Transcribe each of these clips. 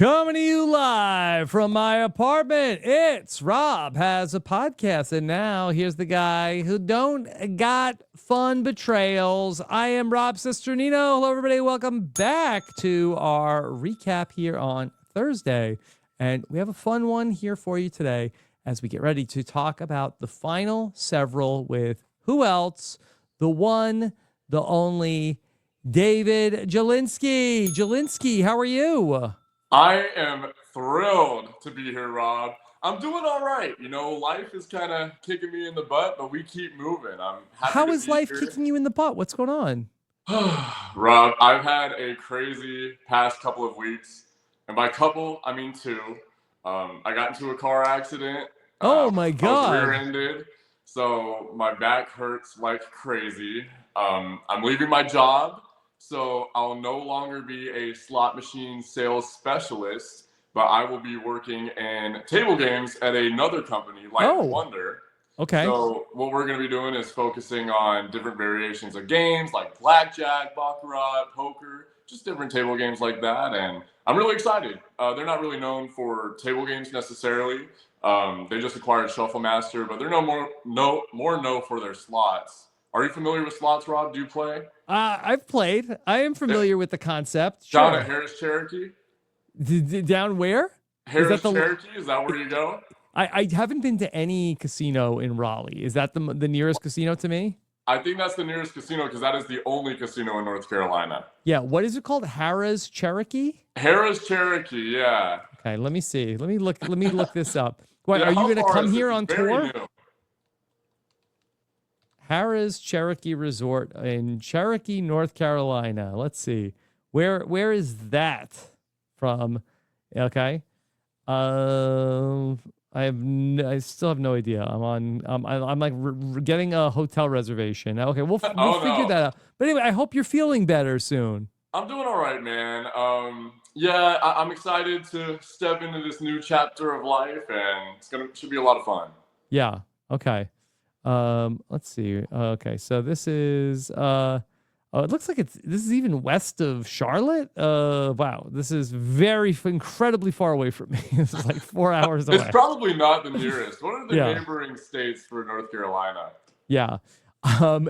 Coming to you live from my apartment, it's Rob Has a Podcast. And now here's the guy who don't got fun betrayals. I am Rob Cesternino. Hello, everybody. Welcome back to our recap here on Thursday. And we have a fun one here for you today as we get ready to talk about the final several with who else? The one, the only, David Jelinsky. Jelinsky, how are you? I am thrilled to be here, Rob. I'm doing all right. You know, life is kind of kicking me in the butt, but we keep moving. I'm happy How to is be life here. kicking you in the butt? What's going on? Rob, I've had a crazy past couple of weeks. And by couple, I mean two. I got into a car accident. Oh, my I was God. rear-ended, so my back hurts like crazy. I'm leaving my job. So I'll no longer be a slot machine sales specialist, but I will be working in table games at another company, Light and Wonder. Okay. So what we're going to be doing is focusing on different variations of games like blackjack, baccarat, poker, just different table games like that. And I'm really excited. They're not really known for table games necessarily. They just acquired Shuffle Master, but they're more known for their slots. Are you familiar with slots, Rob? Do you play? I've played. I am familiar with the concept. Down Sure. at Harris Cherokee? Down where? Harris Cherokee? Is that where you go? I haven't been to any casino in Raleigh. Is that the nearest casino to me? I think that's the nearest casino because that is the only casino in North Carolina. Yeah. What is it called? Harris Cherokee? Harris Cherokee, yeah. Okay, let me see. Let me look this up. What, are you going to come here on tour? New. Harris Cherokee Resort in Cherokee, North Carolina. Let's see. Where is that from? Okay. I still have no idea. I'm like getting a hotel reservation. Okay, we'll figure that out. But anyway, I hope you're feeling better soon. I'm doing all right, man. Yeah, I'm excited to step into this new chapter of life, and should be a lot of fun. Yeah. Okay. Let's see. Okay, so this is it looks like this is even west of Charlotte. Wow, this is incredibly far away from me. This is like 4 hours away. It's probably not the nearest. What are the neighboring states for North Carolina? Yeah.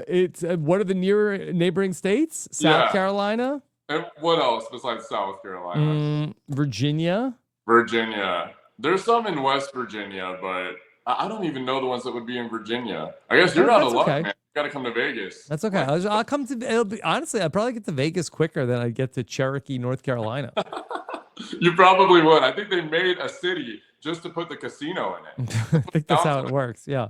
It's what are the neighboring states? South Carolina? And what else besides South Carolina? Virginia. Virginia. There's some in West Virginia, but I don't even know the ones that would be in Virginia. I guess you're out of luck, man. You got to come to Vegas. That's okay. I'll come to. Honestly, I'd probably get to Vegas quicker than I'd get to Cherokee, North Carolina. You probably would. I think they made a city just to put the casino in it. I think that's how it works. Yeah.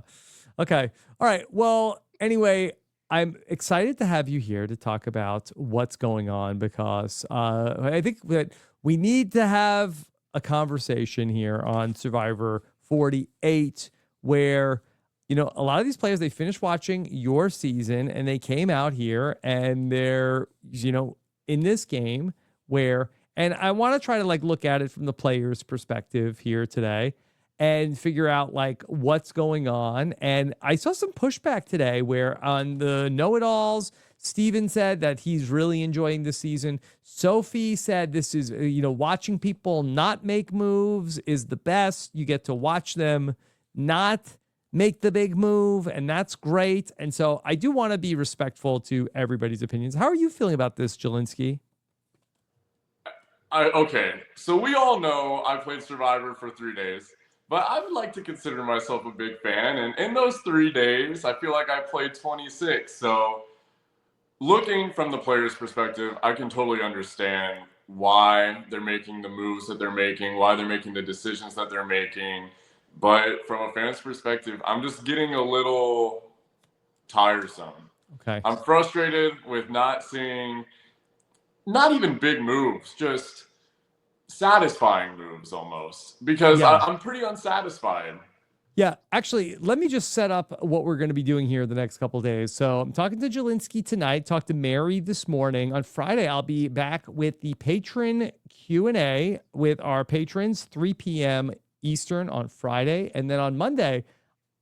Okay. All right. Well, anyway, I'm excited to have you here to talk about what's going on because I think that we need to have a conversation here on Survivor 48 where, you know, a lot of these players, they finished watching your season and they came out here and they're, you know, in this game where, and I want to try to like look at it from the player's perspective here today and figure out like what's going on. And I saw some pushback today where on the know-it-alls, Steven said that he's really enjoying the season. Sophie said this is, you know, watching people not make moves is the best. You get to watch them not make the big move, and that's great. And so I do want to be respectful to everybody's opinions. How are you feeling about this, Jelinsky? Okay, so we all know I played Survivor for 3 days. But I would like to consider myself a big fan. And in those 3 days, I feel like I played 26. So looking from the player's perspective, I can totally understand why they're making the moves that they're making, why they're making the decisions that they're making. But from a fan's perspective, I'm just getting a little tiresome. Okay. I'm frustrated with not seeing, not even big moves, just satisfying moves almost, because I'm pretty unsatisfied. Yeah, actually, let me just set up what we're going to be doing here the next couple of days. So I'm talking to Jelinsky tonight, talked to Mary this morning. On Friday, I'll be back with the patron Q&A with our patrons, 3 p.m. Eastern on Friday. And then on Monday,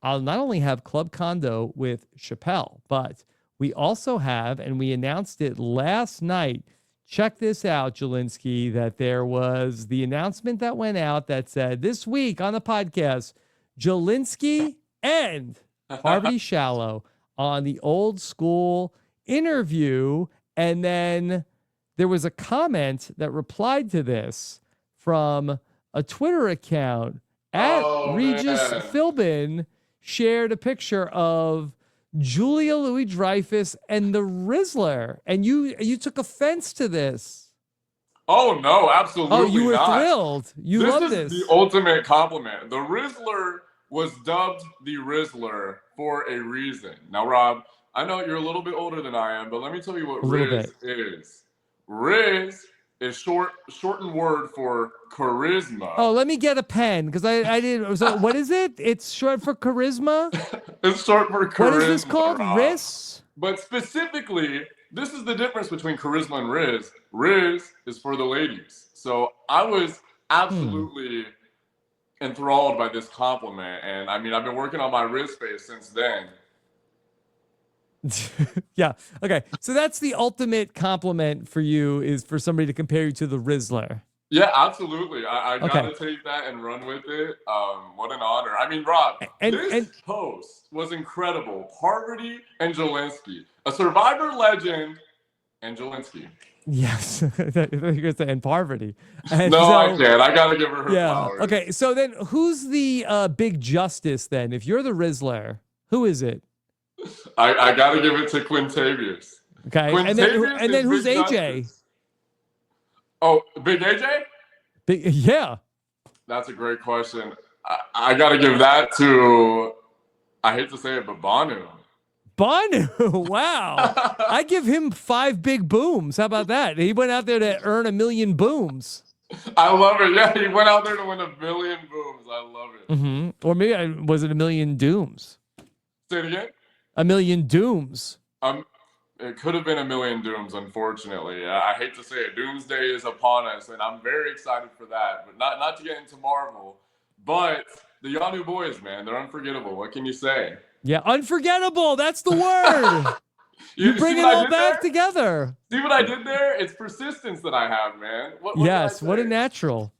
I'll not only have Club Condo with Chappelle, but we also have, and we announced it last night, check this out, Jelinsky, that there was the announcement that went out that said this week on the podcast, Jelinsky and Harvey Shallow on the Old School interview. And then there was a comment that replied to this from a Twitter account at Regis Philbin, shared a picture of Julia Louis-Dreyfus and the Rizzler. And you took offense to this. Oh, no, absolutely not. Oh, you were thrilled. You love this. This is the ultimate compliment. The Rizzler was dubbed the Rizzler for a reason. Now, Rob, I know you're a little bit older than I am, but let me tell you what Riz is. Riz is shortened word for charisma. Oh, let me get a pen because I didn't. So what is it? It's short for charisma? It's short for charisma. What is this called? Riz? But specifically, this is the difference between charisma and Riz. Riz is for the ladies. So I was absolutely enthralled by this compliment. And I mean, I've been working on my Riz face since then. Yeah. Okay. So that's the ultimate compliment for you, is for somebody to compare you to the Rizzler. Yeah, absolutely. I gotta take that and run with it. What an honor. I mean, Rob, this post was incredible. Parvati and Jelinsky, a Survivor legend, and Jelinsky. Yes, you're gonna say and Parvati. And no, I can't. I gotta give her flowers. Okay. So then, who's the big justice then? If you're the Rizzler, who is it? I gotta give it to Quintavious. Okay, and then who's AJ? Justice. Oh, Big AJ? Yeah. That's a great question. I gotta give that to, I hate to say it, but Banu. Banu, wow. I give him 5 big booms. How about that? He went out there to earn 1 million booms. I love it. Yeah, he went out there to win 1 million booms. I love it. Mm-hmm. Or maybe was it 1 million dooms? Say it again. 1 million dooms. It could have been 1 million dooms, unfortunately. I hate to say it. Doomsday is upon us, and I'm very excited for that. But not to get into Marvel, but the Yanu boys, man, they're unforgettable. What can you say? Yeah, unforgettable. That's the word. You bring it all back together. See what I did there? It's persistence that I have, man. What a natural.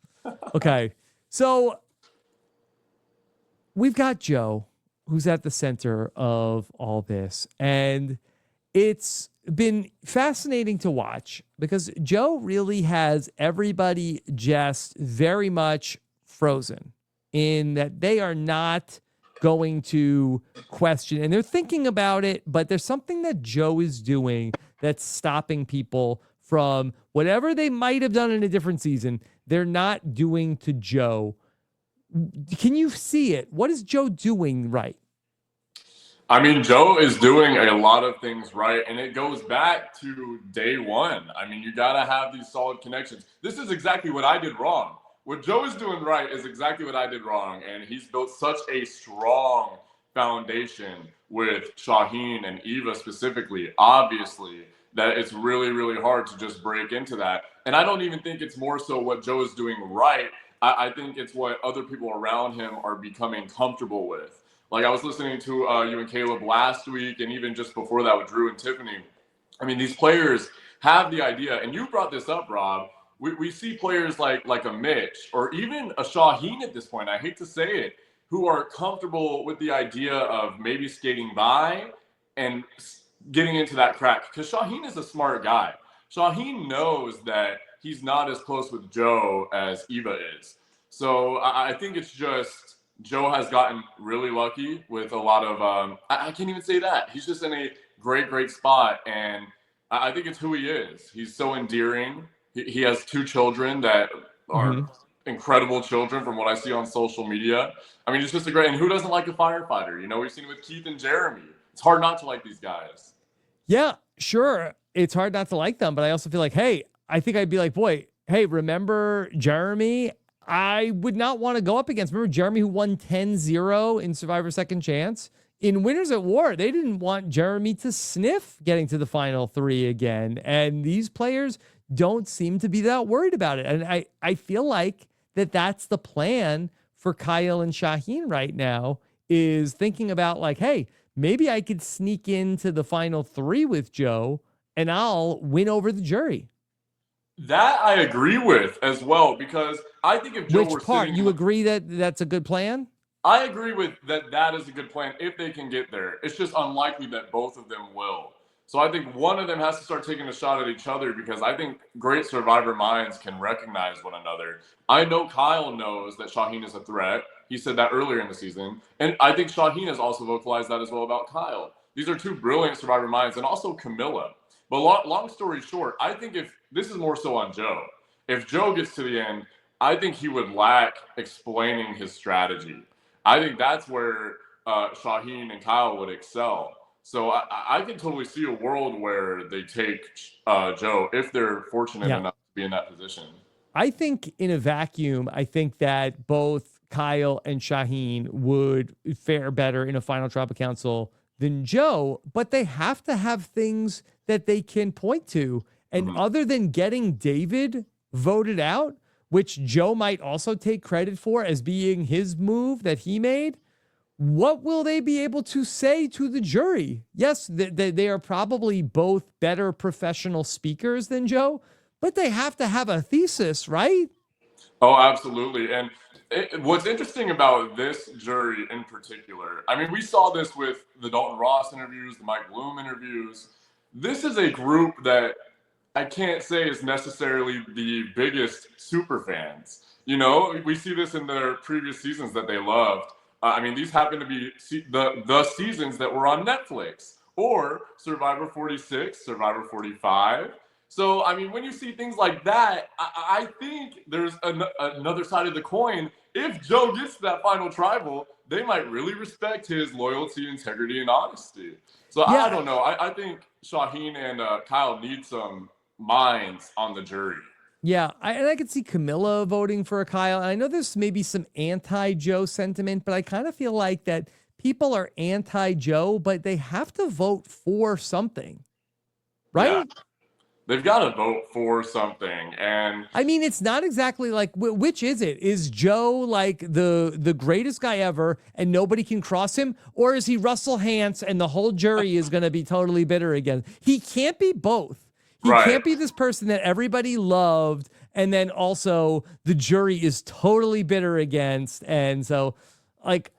Okay, so we've got Joe, who's at the center of all this. And it's been fascinating to watch because Joe really has everybody just very much frozen in that they are not going to question. And they're thinking about it, but there's something that Joe is doing that's stopping people from whatever they might have done in a different season. They're not doing to Joe. Can you see it? What is Joe doing right? I mean, Joe is doing a lot of things right, and it goes back to day one. I mean, you got to have these solid connections. This is exactly what I did wrong. What Joe is doing right is exactly what I did wrong, and he's built such a strong foundation with Shaheen and Eva specifically, obviously, that it's really, really hard to just break into that. And I don't even think it's more so what Joe is doing right. I think it's what other people around him are becoming comfortable with. Like I was listening to you and Caleb last week, and even just before that with Drew and Tiffany. I mean, these players have the idea, and you brought this up, Rob. We see players like a Mitch or even a Shaheen at this point, I hate to say it, who are comfortable with the idea of maybe skating by and getting into that crack. Because Shaheen is a smart guy. Shaheen knows that he's not as close with Joe as Eva is. So I think it's just Joe has gotten really lucky with a lot of, I can't even say that. He's just in a great, great spot. And I think it's who he is. He's so endearing. He has 2 children that are incredible children from what I see on social media. I mean, it's just a great, and who doesn't like a firefighter? You know, we've seen it with Keith and Jeremy. It's hard not to like these guys. Yeah, sure. It's hard not to like them, but I also feel like, hey, I think I'd be like, boy, hey, remember Jeremy? I would not want to go up against. Remember Jeremy who won 10-0 in Survivor Second Chance? In Winners at War, they didn't want Jeremy to sniff getting to the final 3 again. And these players don't seem to be that worried about it. And I feel like that's the plan for Kyle and Shaheen right now, is thinking about like, hey, maybe I could sneak into the final 3 with Joe and I'll win over the jury. That I agree with as well, because I think if Joe Which were part? sitting, You agree that that's a good plan? I agree with that. That is a good plan if they can get there. It's just unlikely that both of them will. So I think one of them has to start taking a shot at each other, because I think great survivor minds can recognize one another. I know Kyle knows that Shaheen is a threat. He said that earlier in the season. And I think Shaheen has also vocalized that as well about Kyle. These are two brilliant survivor minds, and also Kamilla. But long story short, I think if this is more so on Joe, if Joe gets to the end, I think he would lack explaining his strategy. I think that's where Shaheen and Kyle would excel. So I can totally see a world where they take Joe if they're fortunate Yeah. enough to be in that position. I think in a vacuum, I think that both Kyle and Shaheen would fare better in a final tribal council than Joe, but they have to have things that they can point to. And other than getting David voted out, which Joe might also take credit for as being his move that he made, what will they be able to say to the jury? Yes, they are probably both better professional speakers than Joe, but they have to have a thesis, right? Oh, absolutely. And what's interesting about this jury in particular, I mean, we saw this with the Dalton Ross interviews, the Mike Bloom interviews. This is a group that I can't say is necessarily the biggest super fans. You know, we see this in their previous seasons that they loved. I mean, these happen to be the seasons that were on Netflix, or Survivor 46, Survivor 45. So, I mean, when you see things like that, I think there's another side of the coin. If Joe gets to that final tribal, they might really respect his loyalty, integrity, and honesty. So I Yeah. don't know. I think Shaheen and Kyle need some minds on the jury. Yeah, and I could see Camilla voting for a Kyle. And I know there's maybe some anti-Joe sentiment, but I kind of feel like that people are anti-Joe, but they have to vote for something, Yeah, right? they've got to vote for something. And I mean, it's not exactly like which is it? Is Joe like the greatest guy ever and nobody can cross him, or is he Russell Hantz and the whole jury is going to be totally bitter again? He can't be both. He right. can't be this person that everybody loved and then also the jury is totally bitter against. And so, like,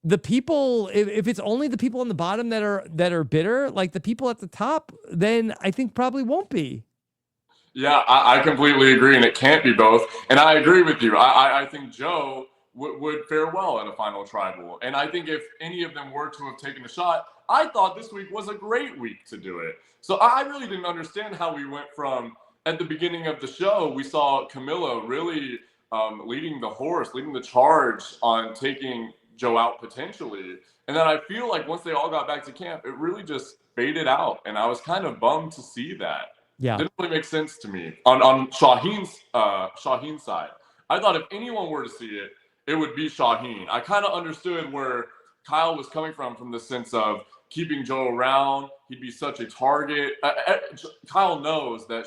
the people, if it's only the people on the bottom that are bitter, like the people at the top, then I think probably won't be. Yeah, I completely agree, and it can't be both. And I agree with you. I think Joe would fare well at a final tribal. And I think if any of them were to have taken a shot, I thought this week was a great week to do it. So I really didn't understand how we went from, at the beginning of the show, we saw Kamilla really leading the horse, leading the charge on taking Joe out potentially. And then I feel like once they all got back to camp, it really just faded out. And I was kind of bummed to see that. Yeah. Didn't really make sense to me on Shaheen's side. I thought if anyone were to see it, it would be Shaheen. I kind of understood where Kyle was coming from the sense of keeping Joe around. He'd be such a target. Kyle knows that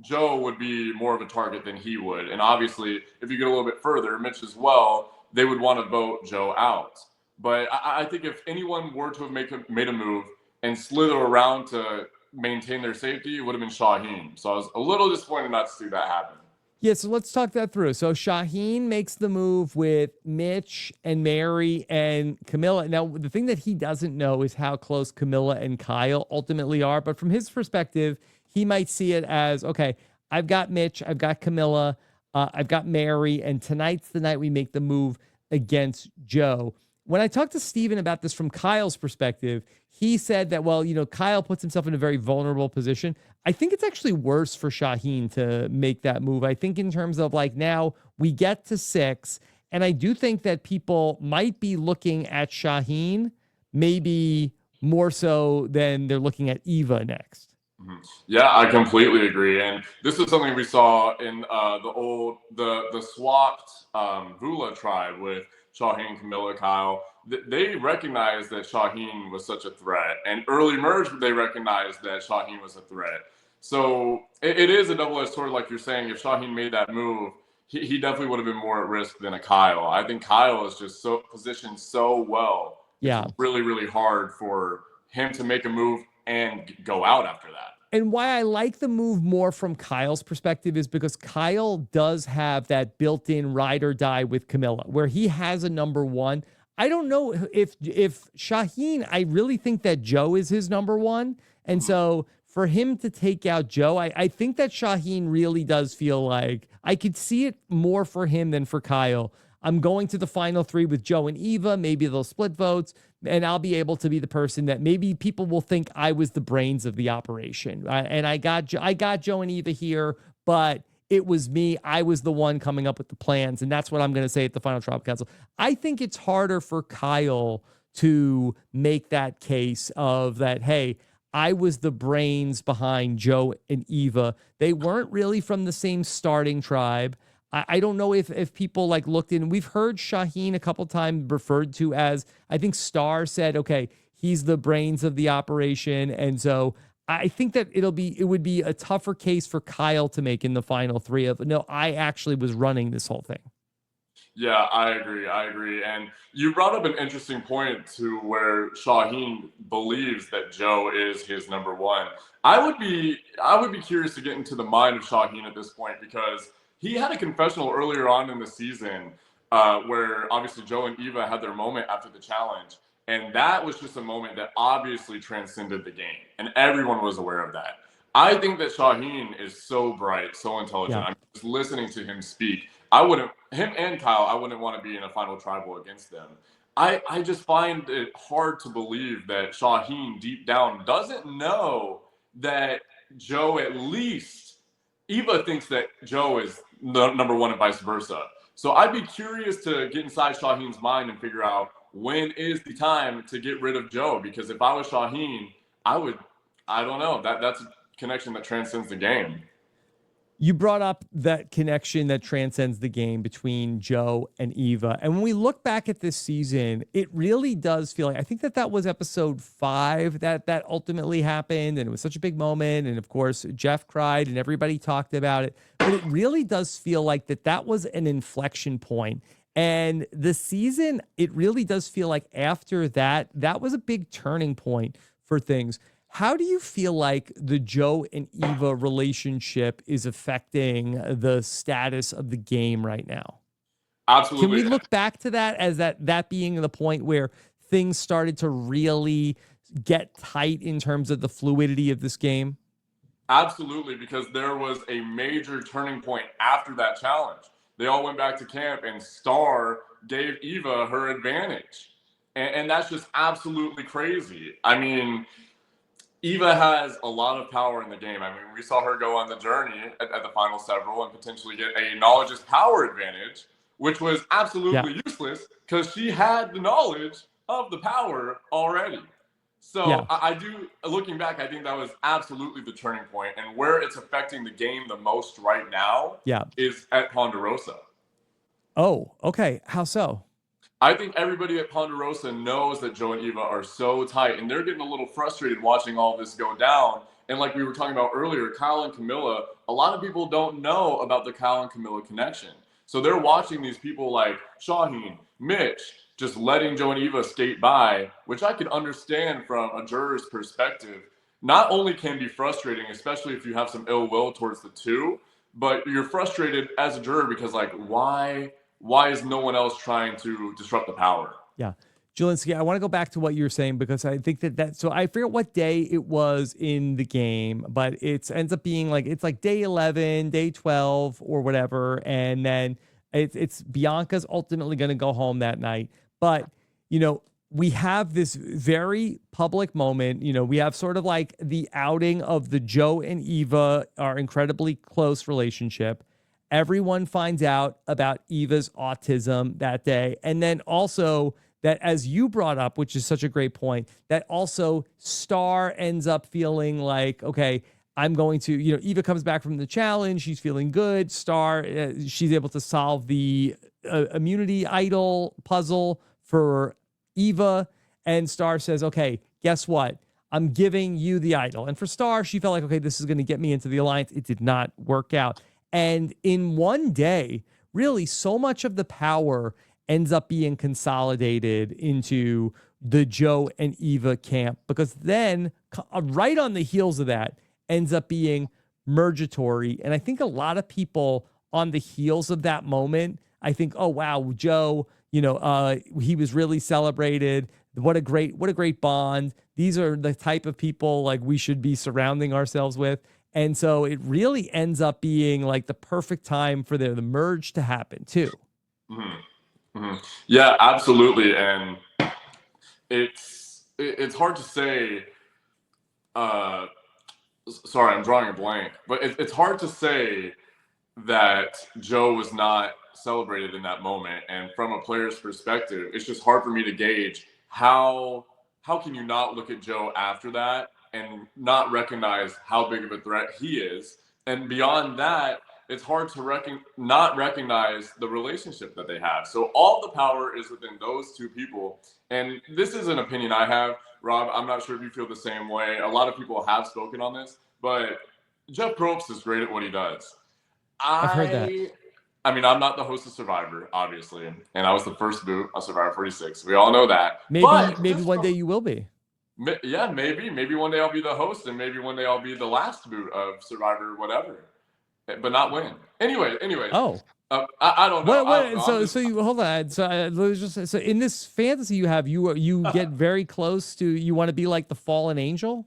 Joe would be more of a target than he would, and obviously, if you get a little bit further, Mitch as well, they would want to vote Joe out. But I think if anyone were to have made a move and slither around to maintain their safety, it would have been Shaheen. So I was a little disappointed not to see that happen. Yeah, so let's talk that through. So Shaheen makes the move with Mitch and Mary and Camilla. Now, the thing that he doesn't know is how close Camilla and Kyle ultimately are. But from his perspective, he might see it as, okay, I've got Mitch, I've got Camilla, I've got Mary, and tonight's the night we make the move against Joe. When I talked to Steven about this from Kyle's perspective, he said that, well, Kyle puts himself in a very vulnerable position. I think it's actually worse for Shaheen to make that move. I think in terms of like now we get to 6, and I do think that people might be looking at Shaheen maybe more so than they're looking at Eva next. Yeah, I completely agree. And this is something we saw in the swapped Vula tribe with Shaheen, Kamilla, Kyle. They recognized that Shaheen was such a threat. And early merge, they recognized that Shaheen was a threat. So it is a double-edged sword, like you're saying. If Shaheen made that move, he definitely would have been more at risk than a Kyle. I think Kyle is just so positioned so well. Yeah. It's really, really hard for him to make a move and go out after that. And why I like the move more from Kyle's perspective is because Kyle does have that built-in ride or die with Kamilla, where he has a number one. I don't know if Shaheen, I really think that Joe is his number one. And so for him to take out Joe, I think that Shaheen really does feel like I could see it more for him than for Kyle. I'm going to the final three with Joe and Eva. Maybe they'll split votes, and I'll be able to be the person that maybe people will think I was the brains of the operation. And I got Joe and Eva here, but it was me. I was the one coming up with the plans, and that's what I'm going to say at the final tribal council. I think it's harder for Kyle to make that case of that, hey, I was the brains behind Joe and Eva. They weren't really from the same starting tribe. I don't know if people like looked in. We've heard Shaheen a couple times referred to as, I think Star said, okay, he's the brains of the operation. And so I think that it would be a tougher case for Kyle to make in the final three of, no, I actually was running this whole thing. Yeah, I agree. And you brought up an interesting point to where Shaheen believes that Joe is his number one. I would be curious to get into the mind of Shaheen at this point, because he had a confessional earlier on in the season where obviously Joe and Eva had their moment after the challenge. And that was just a moment that obviously transcended the game. And everyone was aware of that. I think that Shaheen is so bright, so intelligent. Yeah. I'm just listening to him speak. Him and Kyle, I wouldn't want to be in a final tribal against them. I just find it hard to believe that Shaheen deep down doesn't know that Joe, at least Eva thinks that Joe is the number one and vice versa. So I'd be curious to get inside Shaheen's mind and figure out when is the time to get rid of Joe. Because if I was Shaheen, I don't know. That's a connection that transcends the game. You brought up that connection that transcends the game between Joe and Eva. And when we look back at this season, it really does feel like, I think that was episode 5 that ultimately happened. And it was such a big moment. And of course, Jeff cried and everybody talked about it. But it really does feel like that was an inflection point. And the season, it really does feel like after that was a big turning point for things. How do you feel like the Joe and Eva relationship is affecting the status of the game right now? Absolutely. Can we look back to that as that being the point where things started to really get tight in terms of the fluidity of this game? Absolutely, because there was a major turning point after that challenge. They all went back to camp and Star gave Eva her advantage. And that's just absolutely crazy. I mean, Eva has a lot of power in the game. I mean, we saw her go on the journey at the final several and potentially get a knowledge is power advantage, which was absolutely useless because she had the knowledge of the power already. So I do, looking back, I think that was absolutely the turning point. And where it's affecting the game the most right now is at Ponderosa. Oh, okay. How so? I think everybody at Ponderosa knows that Joe and Eva are so tight, and they're getting a little frustrated watching all this go down. And like we were talking about earlier, Kyle and Kamilla, a lot of people don't know about the Kyle and Kamilla connection. So they're watching these people like Shaheen, Mitch, just letting Joe and Eva skate by, which I could understand from a juror's perspective. Not only can be frustrating, especially if you have some ill will towards the two, but you're frustrated as a juror because like, why is no one else trying to disrupt the power? Yeah. Jelinsky, I want to go back to what you're saying because I think so I forget what day it was in the game, but it ends up being like, it's like day 11, day 12 or whatever. And then it's Bianca's ultimately going to go home that night. But, we have this very public moment. We have sort of like the outing of the Joe and Eva, our incredibly close relationship. Everyone finds out about Eva's autism that day. And then also that, as you brought up, which is such a great point, that also Star ends up feeling like, okay, I'm going to, Eva comes back from the challenge. She's feeling good. Star, she's able to solve the immunity idol puzzle for Eva. And Star says, okay, guess what? I'm giving you the idol. And for Star, she felt like, okay, this is going to get me into the alliance. It did not work out. And in one day, really, so much of the power ends up being consolidated into the Joe and Eva camp, because then right on the heels of that, ends up being mergatory. And I think a lot of people on the heels of that moment, I think, oh, wow, Joe, he was really celebrated. What a great bond. These are the type of people like we should be surrounding ourselves with. And so it really ends up being like the perfect time for the merge to happen too. Mm-hmm. Mm-hmm. Yeah, absolutely. And it's hard to say, sorry, I'm drawing a blank, but it's hard to say that Joe was not celebrated in that moment. And from a player's perspective, it's just hard for me to gauge how can you not look at Joe after that and not recognize how big of a threat he is. And beyond that, it's hard to not recognize the relationship that they have. So all the power is within those two people. And this is an opinion I have, Rob. I'm not sure if you feel the same way. A lot of people have spoken on this, but Jeff Probst is great at what he does. I've heard that. I mean, I'm not the host of Survivor, obviously, and I was the first boot of Survivor 46. We all know that. Maybe one day you will be. Yeah, maybe one day I'll be the host, and maybe one day I'll be the last boot of Survivor, whatever, but not win. Anyway. Oh. I don't know. So you hold on. So in this fantasy you have, you get very close to. You want to be like the fallen angel.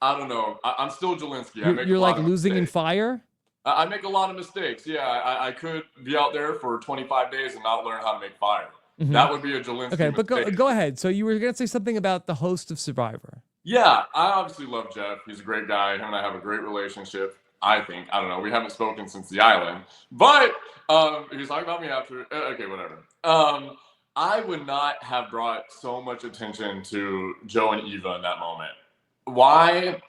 I don't know. I'm still Jelinsky. You're like losing in fire. I make a lot of mistakes. Yeah, I could be out there for 25 days and not learn how to make fire. Mm-hmm. That would be a Jelinsky Okay, but mistake. go ahead. So you were going to say something about the host of Survivor. Yeah, I obviously love Jeff. He's a great guy. Him and I have a great relationship, I think. I don't know. We haven't spoken since the island. But he was talking about me after. Okay, whatever. I would not have brought so much attention to Joe and Eva in that moment. Why?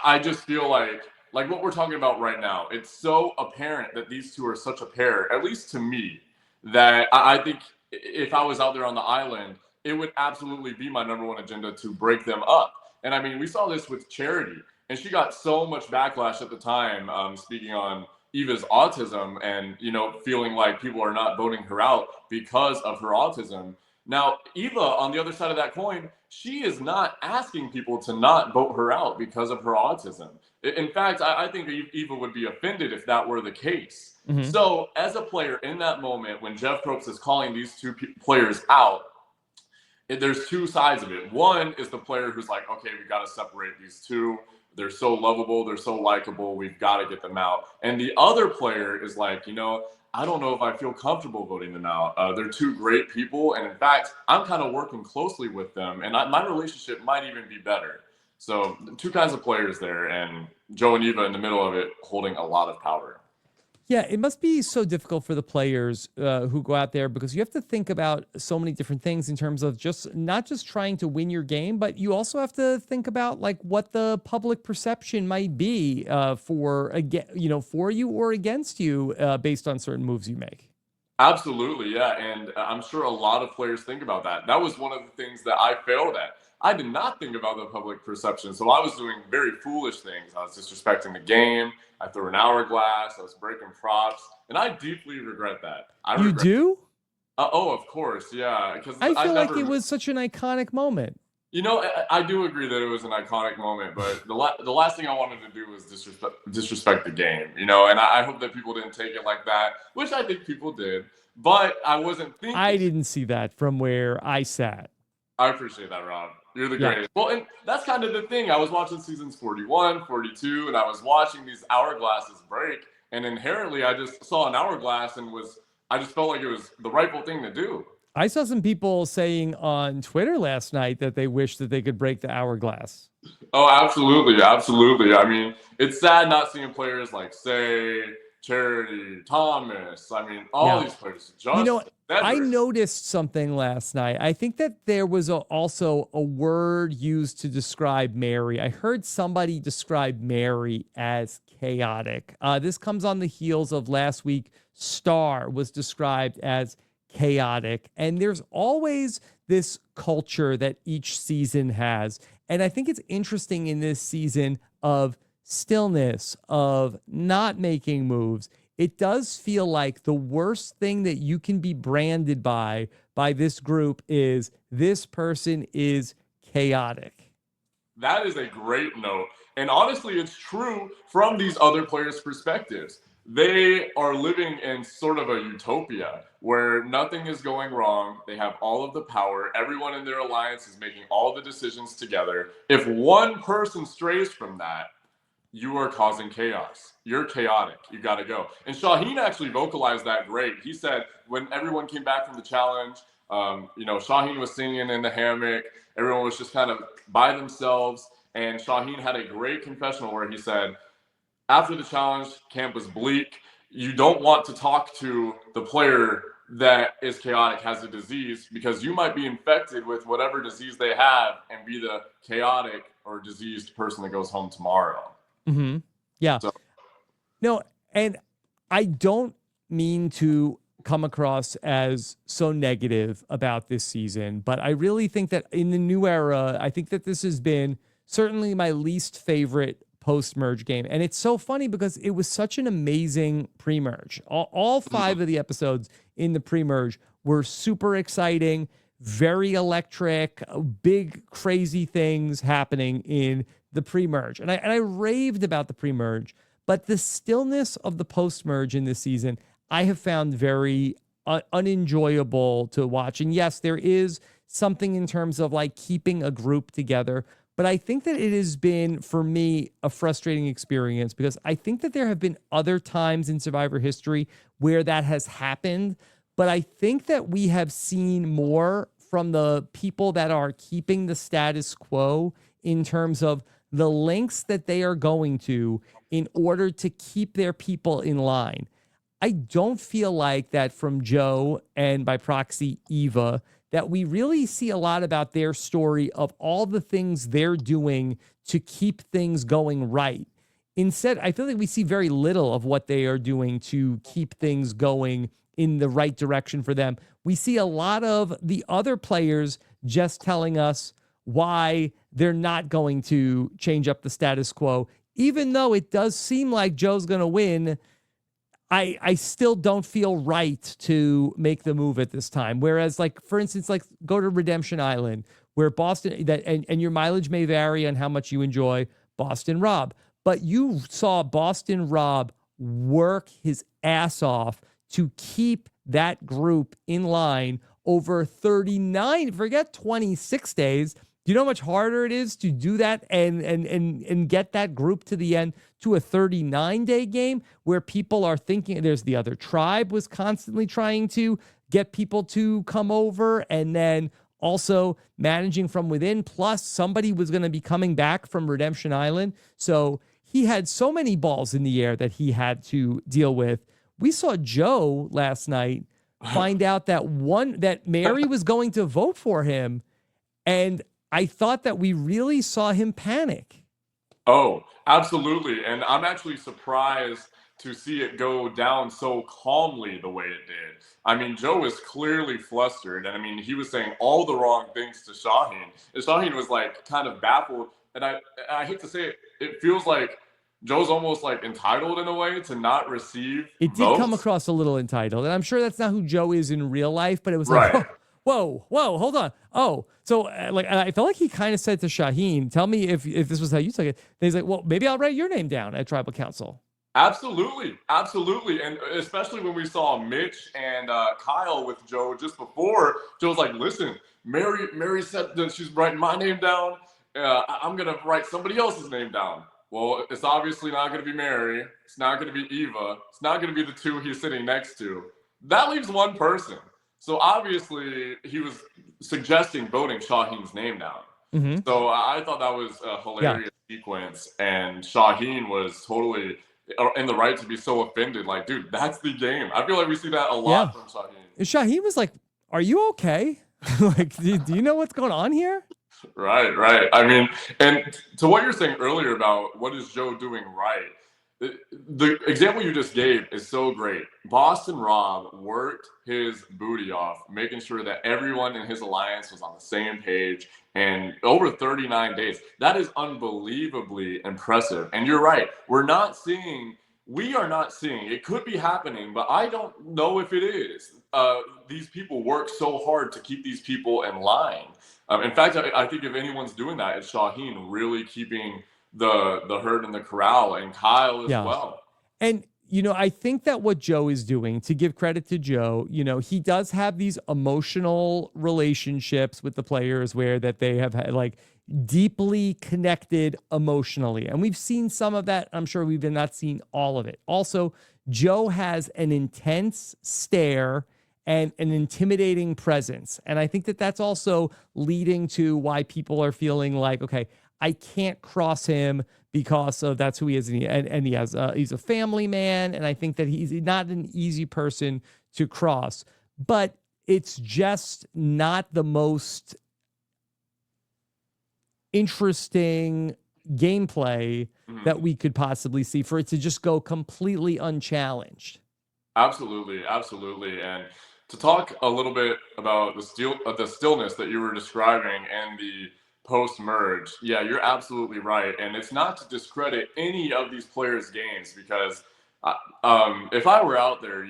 I just feel like what we're talking about right now, it's so apparent that these two are such a pair, at least to me, that I think if I was out there on the island, it would absolutely be my number one agenda to break them up. And I mean, we saw this with Charity, and she got so much backlash at the time, speaking on Eva's autism and, feeling like people are not voting her out because of her autism. Now, Eva, on the other side of that coin, she is not asking people to not vote her out because of her autism. In fact, I think Eva would be offended if that were the case. Mm-hmm. So as a player in that moment, when Jeff Probst is calling these two players out, there's two sides of it. One is the player who's like, okay, we got to separate these two. They're so lovable. They're so likable. We've got to get them out. And the other player is like, I don't know if I feel comfortable voting them out. They're two great people. And in fact, I'm kind of working closely with them. And my relationship might even be better. So two kinds of players there. And Joe and Eva in the middle of it holding a lot of power. Yeah, it must be so difficult for the players who go out there because you have to think about so many different things in terms of not just trying to win your game, but you also have to think about like what the public perception might be for you or against you based on certain moves you make. Absolutely, yeah, and I'm sure a lot of players think about that. That was one of the things that I failed at. I did not think about the public perception, so I was doing very foolish things. I was disrespecting the game. I threw an hourglass. I was breaking props, and I deeply regret that. You do? Oh, of course, yeah. Because I feel like it was such an iconic moment. I do agree that it was an iconic moment, but the last thing I wanted to do was disrespect the game, and I hope that people didn't take it like that, which I think people did, but I wasn't thinking. I didn't see that from where I sat. I appreciate that, Rob. You're the greatest. Well, and that's kind of the thing. I was watching seasons 41, 42, and I was watching these hourglasses break, and inherently I just saw an hourglass and I just felt like it was the rightful thing to do. I saw some people saying on Twitter last night that they wish that they could break the hourglass. Oh, absolutely. Absolutely. I mean, it's sad not seeing players like Charity, Thomas. I mean, all these players. I noticed something last night. I think that there was also a word used to describe Mary. I heard somebody describe Mary as chaotic. This comes on the heels of last week. Star was described as chaotic. And there's always this culture that each season has. And I think it's interesting in this season of stillness, of not making moves. It does feel like the worst thing that you can be branded by this group is this person is chaotic. That is a great note. And honestly, it's true from these other players' perspectives. They are living in sort of a utopia where nothing is going wrong. They have all of the power. Everyone in their alliance is making all the decisions together. If one person strays from that, you are causing chaos. You're chaotic. You got to go. And Shaheen actually vocalized that great. He said when everyone came back from the challenge, Shaheen was singing in the hammock. Everyone was just kind of by themselves. And Shaheen had a great confessional where he said, after the challenge, camp was bleak. You don't want to talk to the player that is chaotic, has a disease, because you might be infected with whatever disease they have and be the chaotic or diseased person that goes home tomorrow. Mm-hmm. Yeah. So, No, and I don't mean to come across as so negative about this season, but I really think that in the new era, I think that this has been certainly my least favorite post-merge game. And it's so funny because it was such an amazing pre-merge. All 5 of the episodes in the pre-merge were super exciting, very electric, big, crazy things happening in the pre-merge. And I raved about the pre-merge, but the stillness of the post-merge in this season, I have found very unenjoyable to watch. And yes, there is something in terms of like keeping a group together, but I think that it has been, for me, a frustrating experience because I think that there have been other times in Survivor history where that has happened, but I think that we have seen more from the people that are keeping the status quo in terms of the lengths that they are going to in order to keep their people in line. I don't feel like that from Joe and by proxy Eva, that we really see a lot about their story of all the things they're doing to keep things going right. Instead, I feel like we see very little of what they are doing to keep things going in the right direction for them. We see a lot of the other players just telling us why they're not going to change up the status quo. Even though it does seem like Joe's going to win, I still don't feel right to make the move at this time. Whereas, like, for instance, like go to Redemption Island, where Boston, that and your mileage may vary on how much you enjoy Boston Rob, but you saw Boston Rob work his ass off to keep that group in line over 39, forget 26 days. Do you know how much harder it is to do that and get that group to the end to a 39-day game where people are thinking there's the other tribe was constantly trying to get people to come over and then also managing from within. Plus somebody was going to be coming back from Redemption Island. So he had so many balls in the air that he had to deal with. We saw Joe last night find out that Mary was going to vote for him. And I thought that we really saw him panic. Oh, absolutely. And I'm actually surprised to see it go down so calmly the way it did. I mean, Joe was clearly flustered. And I mean, he was saying all the wrong things to Shaheen. And Shaheen was like kind of baffled. And I hate to say it, it feels like Joe's almost like entitled in a way to not receive It did votes. come across a little entitled. And I'm sure that's not who Joe is in real life, but it was Right. like, whoa, hold on. Oh, so like I felt like he kind of said to Shaheen, tell me if this was how you took it. And he's like, well, maybe I'll write your name down at tribal council. Absolutely. And especially when we saw Mitch and Kyle with Joe just before, Joe's like, listen, Mary said that she's writing my name down. I'm going to write somebody else's name down. Well, it's obviously not going to be Mary. It's not going to be Eva. It's not going to be the two he's sitting next to. That leaves one person. So obviously he was suggesting voting Shaheen's name down. Mm-hmm. So I thought that was a hilarious sequence. And Shaheen was totally in the right to be so offended. Like, dude, that's the game. I feel like we see that a lot from Shaheen. Shaheen was like, are you okay? Like, do you know what's going on here? Right. I mean, and to what you're saying earlier about what is Joe doing right, the example you just gave is so great. Boston Rob worked his booty off, making sure that everyone in his alliance was on the same page, and over 39 days. That is unbelievably impressive. And you're right. We are not seeing, it could be happening, but I don't know if it is. These people work so hard to keep these people in line. In fact, I think if anyone's doing that, it's Shaheen really keeping the herd in the corral, and Kyle as Yeah. well. And, I think that what Joe is doing, to give credit to Joe, he does have these emotional relationships with the players where that they have had, like, deeply connected emotionally. And we've seen some of that. I'm sure we've not seen all of it. Also, Joe has an intense stare and an intimidating presence. And I think that that's also leading to why people are feeling like, okay, I can't cross him because of that's who he is. And he has, he's a family man. And I think that he's not an easy person to cross, but it's just not the most interesting gameplay that we could possibly see for it to just go completely unchallenged. Absolutely, absolutely. And to talk a little bit about the stillness that you were describing and the post merge, yeah, you're absolutely right. And it's not to discredit any of these players' games, because if I were out there,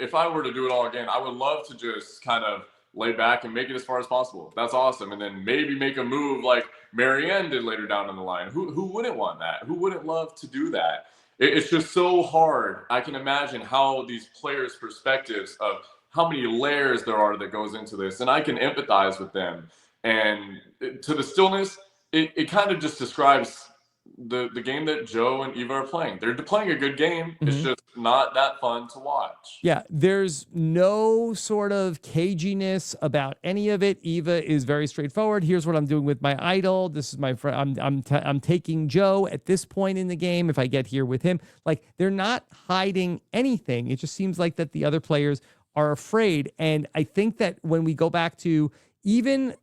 if I were to do it all again, I would love to just kind of lay back and make it as far as possible. That's awesome. And then maybe make a move like Marianne did later down in the line. Who wouldn't want that? Who wouldn't love to do that? It's just so hard. I can imagine how these players' perspectives of how many layers there are that goes into this, and I can empathize with them. And to the stillness, it kind of just describes the game that Joe and Eva are playing. They're playing a good game. It's just not that fun to watch. Yeah, there's no sort of caginess about any of it. Eva is very straightforward. Here's what I'm doing with my idol. This is my friend. I'm taking Joe at this point in the game. If I get here with him, like, they're not hiding anything. It just seems like that the other players are afraid. And I think that when we go back to even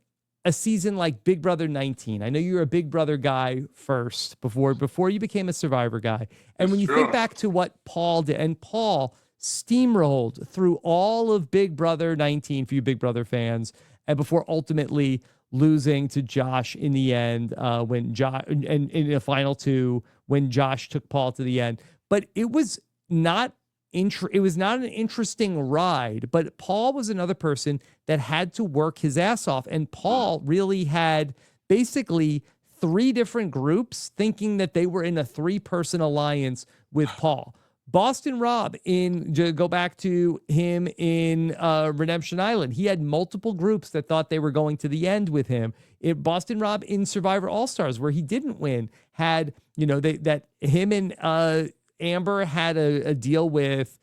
a season like Big Brother 19, I know you're a Big Brother guy first before you became a Survivor guy. And when you think back to what Paul did, and Paul steamrolled through all of Big Brother 19 for you Big Brother fans, and before ultimately losing to Josh in the end, when Josh, and in the final two, when Josh took Paul to the end. But it was not it was not an interesting ride, but Paul was another person that had to work his ass off. And Paul really had basically 3 different groups thinking that they were in a 3-person alliance with Paul. Boston Rob, go back to him in Redemption Island, he had multiple groups that thought they were going to the end with him. Boston Rob in Survivor All-Stars, where he didn't win, had, that him and Amber had a deal with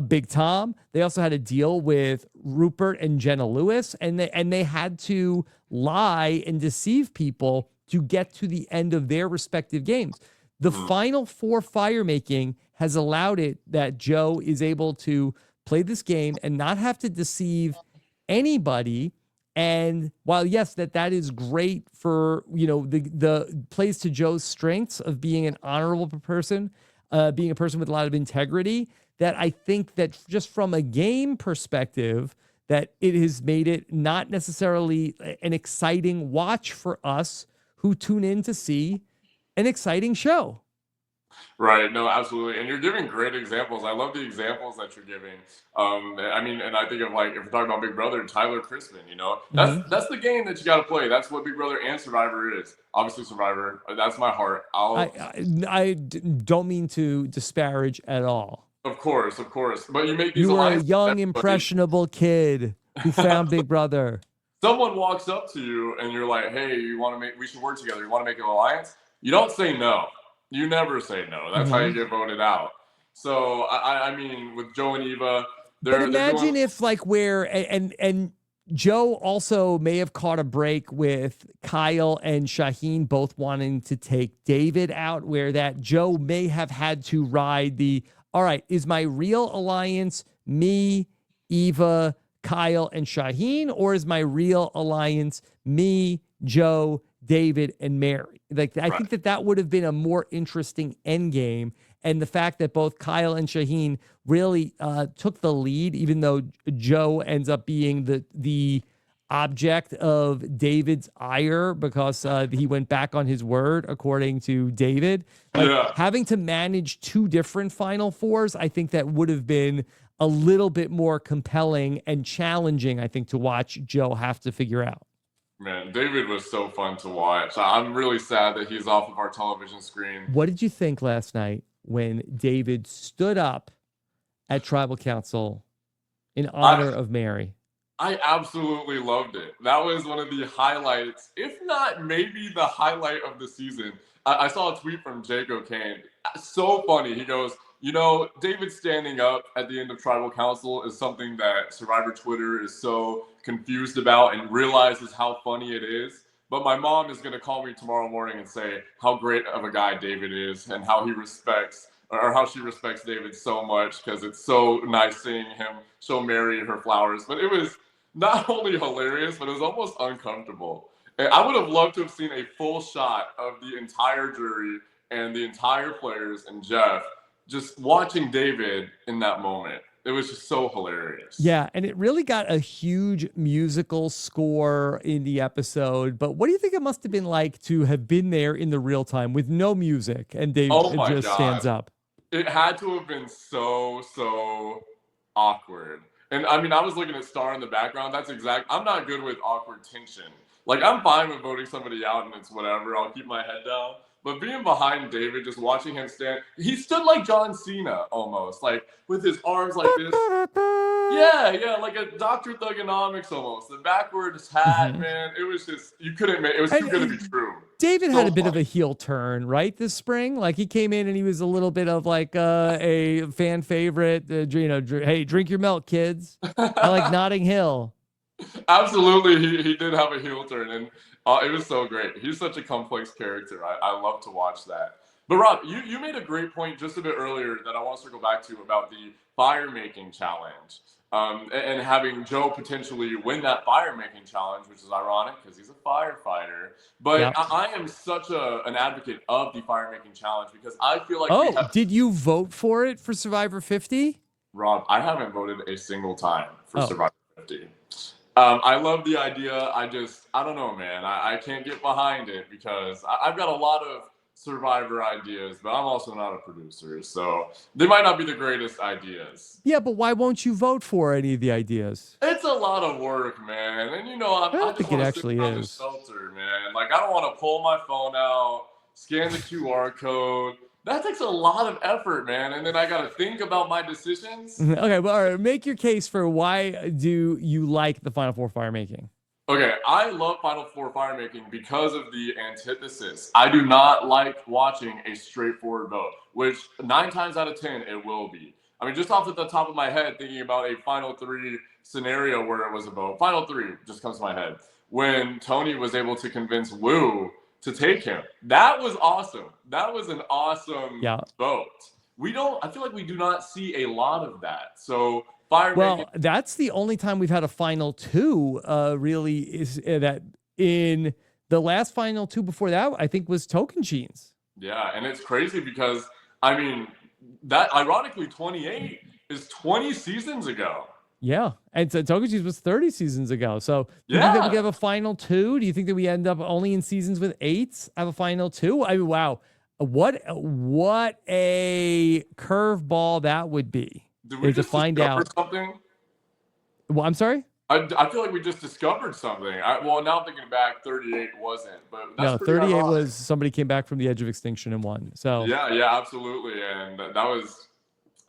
Big Tom. They also had a deal with Rupert and Jenna Lewis, and they had to lie and deceive people to get to the end of their respective games. The final 4 fire making has allowed it that Joe is able to play this game and not have to deceive anybody. And while, yes, that is great for, the plays to Joe's strengths of being an honorable person, being a person with a lot of integrity, that I think that just from a game perspective, that it has made it not necessarily an exciting watch for us who tune in to see an exciting show. Right. No, absolutely. And you're giving great examples. I love the examples that you're giving. And I think of, like, if we're talking about Big Brother, Tyler Crispin, that's the game that you got to play. That's what Big Brother and Survivor is. Obviously Survivor, that's my heart. I don't mean to disparage at all. Of course. But you make these You were a alliances. young, impressionable kid who found Big Brother. Someone walks up to you and you're like, hey, we should work together. You want to make an alliance? You don't say no. You never say no. That's how you get voted out. So, I mean, with Joe and Eva, but imagine if, like, and Joe also may have caught a break with Kyle and Shaheen both wanting to take David out, where that Joe may have had to ride all right, is my real alliance me, Eva, Kyle, and Shaheen, or is my real alliance me, Joe, David, and Mary? Like, I think that would have been a more interesting endgame. And the fact that both Kyle and Shaheen really took the lead, even though Joe ends up being the object of David's ire because he went back on his word, according to David. Having to manage 2 different Final Fours, I think that would have been a little bit more compelling and challenging, I think, to watch Joe have to figure out. Man, David was so fun to watch. I'm really sad that he's off of our television screen. What did you think last night when David stood up at Tribal Council in honor of Mary? I absolutely loved it. That was one of the highlights, if not maybe the highlight of the season. I saw a tweet from Jake O'Kane. So funny. He goes, David standing up at the end of Tribal Council is something that Survivor Twitter is so confused about and realizes how funny it is. But my mom is going to call me tomorrow morning and say how great of a guy David is and how he respects or how she respects David so much because it's so nice seeing him show Mary her flowers. But it was not only hilarious, but it was almost uncomfortable. And I would have loved to have seen a full shot of the entire jury and the entire players and Jeff just watching David in that moment. It was just so hilarious. Yeah, and it really got a huge musical score in the episode. But what do you think it must have been like to have been there in the real time with no music and David just stands up? It had to have been so awkward. And I mean, I was looking at Star in the background. I'm not good with awkward tension. Like, I'm fine with voting somebody out and it's whatever. I'll keep my head down. But being behind David, just watching him stand, he stood like John Cena almost, like with his arms like this. Yeah, like a Dr. Thugonomics almost. The backwards hat, man. It was just, you couldn't make it. Was too good to be true. David had a bit of a heel turn, right, this spring? Like, he came in and he was a little bit of like a fan favorite. Hey, drink your milk, kids. I like Notting Hill. Absolutely, he did have a heel turn, and it was so great. He's such a complex character. I love to watch that. But Rob, you made a great point just a bit earlier that I want to circle back to about the fire making challenge, and having Joe potentially win that fire making challenge, which is ironic because he's a firefighter. But yeah. I am such an advocate of the fire making challenge because I feel like did you vote for it for Survivor 50? Rob, I haven't voted a single time for Survivor 50. I love the idea. I don't know, man. I can't get behind it because I've got a lot of Survivor ideas, but I'm also not a producer. So they might not be the greatest ideas. Yeah, but why won't you vote for any of the ideas? It's a lot of work, man. And I don't think it actually is. Shelter, man. Like, I don't want to pull my phone out, scan the QR code. That takes a lot of effort, man. And then I got to think about my decisions. Okay, well, all right, make your case for why do you like the Final Four fire making? Okay, I love Final Four fire making because of the antithesis. I do not like watching a straightforward vote, which 9 times out of 10 it will be. I mean, just off at the top of my head, thinking about a Final 3 scenario where it was a vote. Final 3 just comes to my head. When Tony was able to convince Woo to take him. That was awesome. That was an awesome vote. I feel like we do not see a lot of that. So that's the only time we've had a Final 2 really is that in the last Final 2 before that, I think was Tocantins. Yeah, and it's crazy because, I mean, that ironically 28 is 20 seasons ago. Yeah, and so Tocantins was 30 seasons ago. So do you think that we have a Final 2? Do you think that we end up only in seasons with 8 have a Final 2? I mean, wow, what a curveball that would be. Did we just discover something? Well, I'm sorry? I feel like we just discovered something. Now I'm thinking back, 38 wasn't, but that's 38 was somebody came back from the edge of extinction and won. So yeah, absolutely, and that was.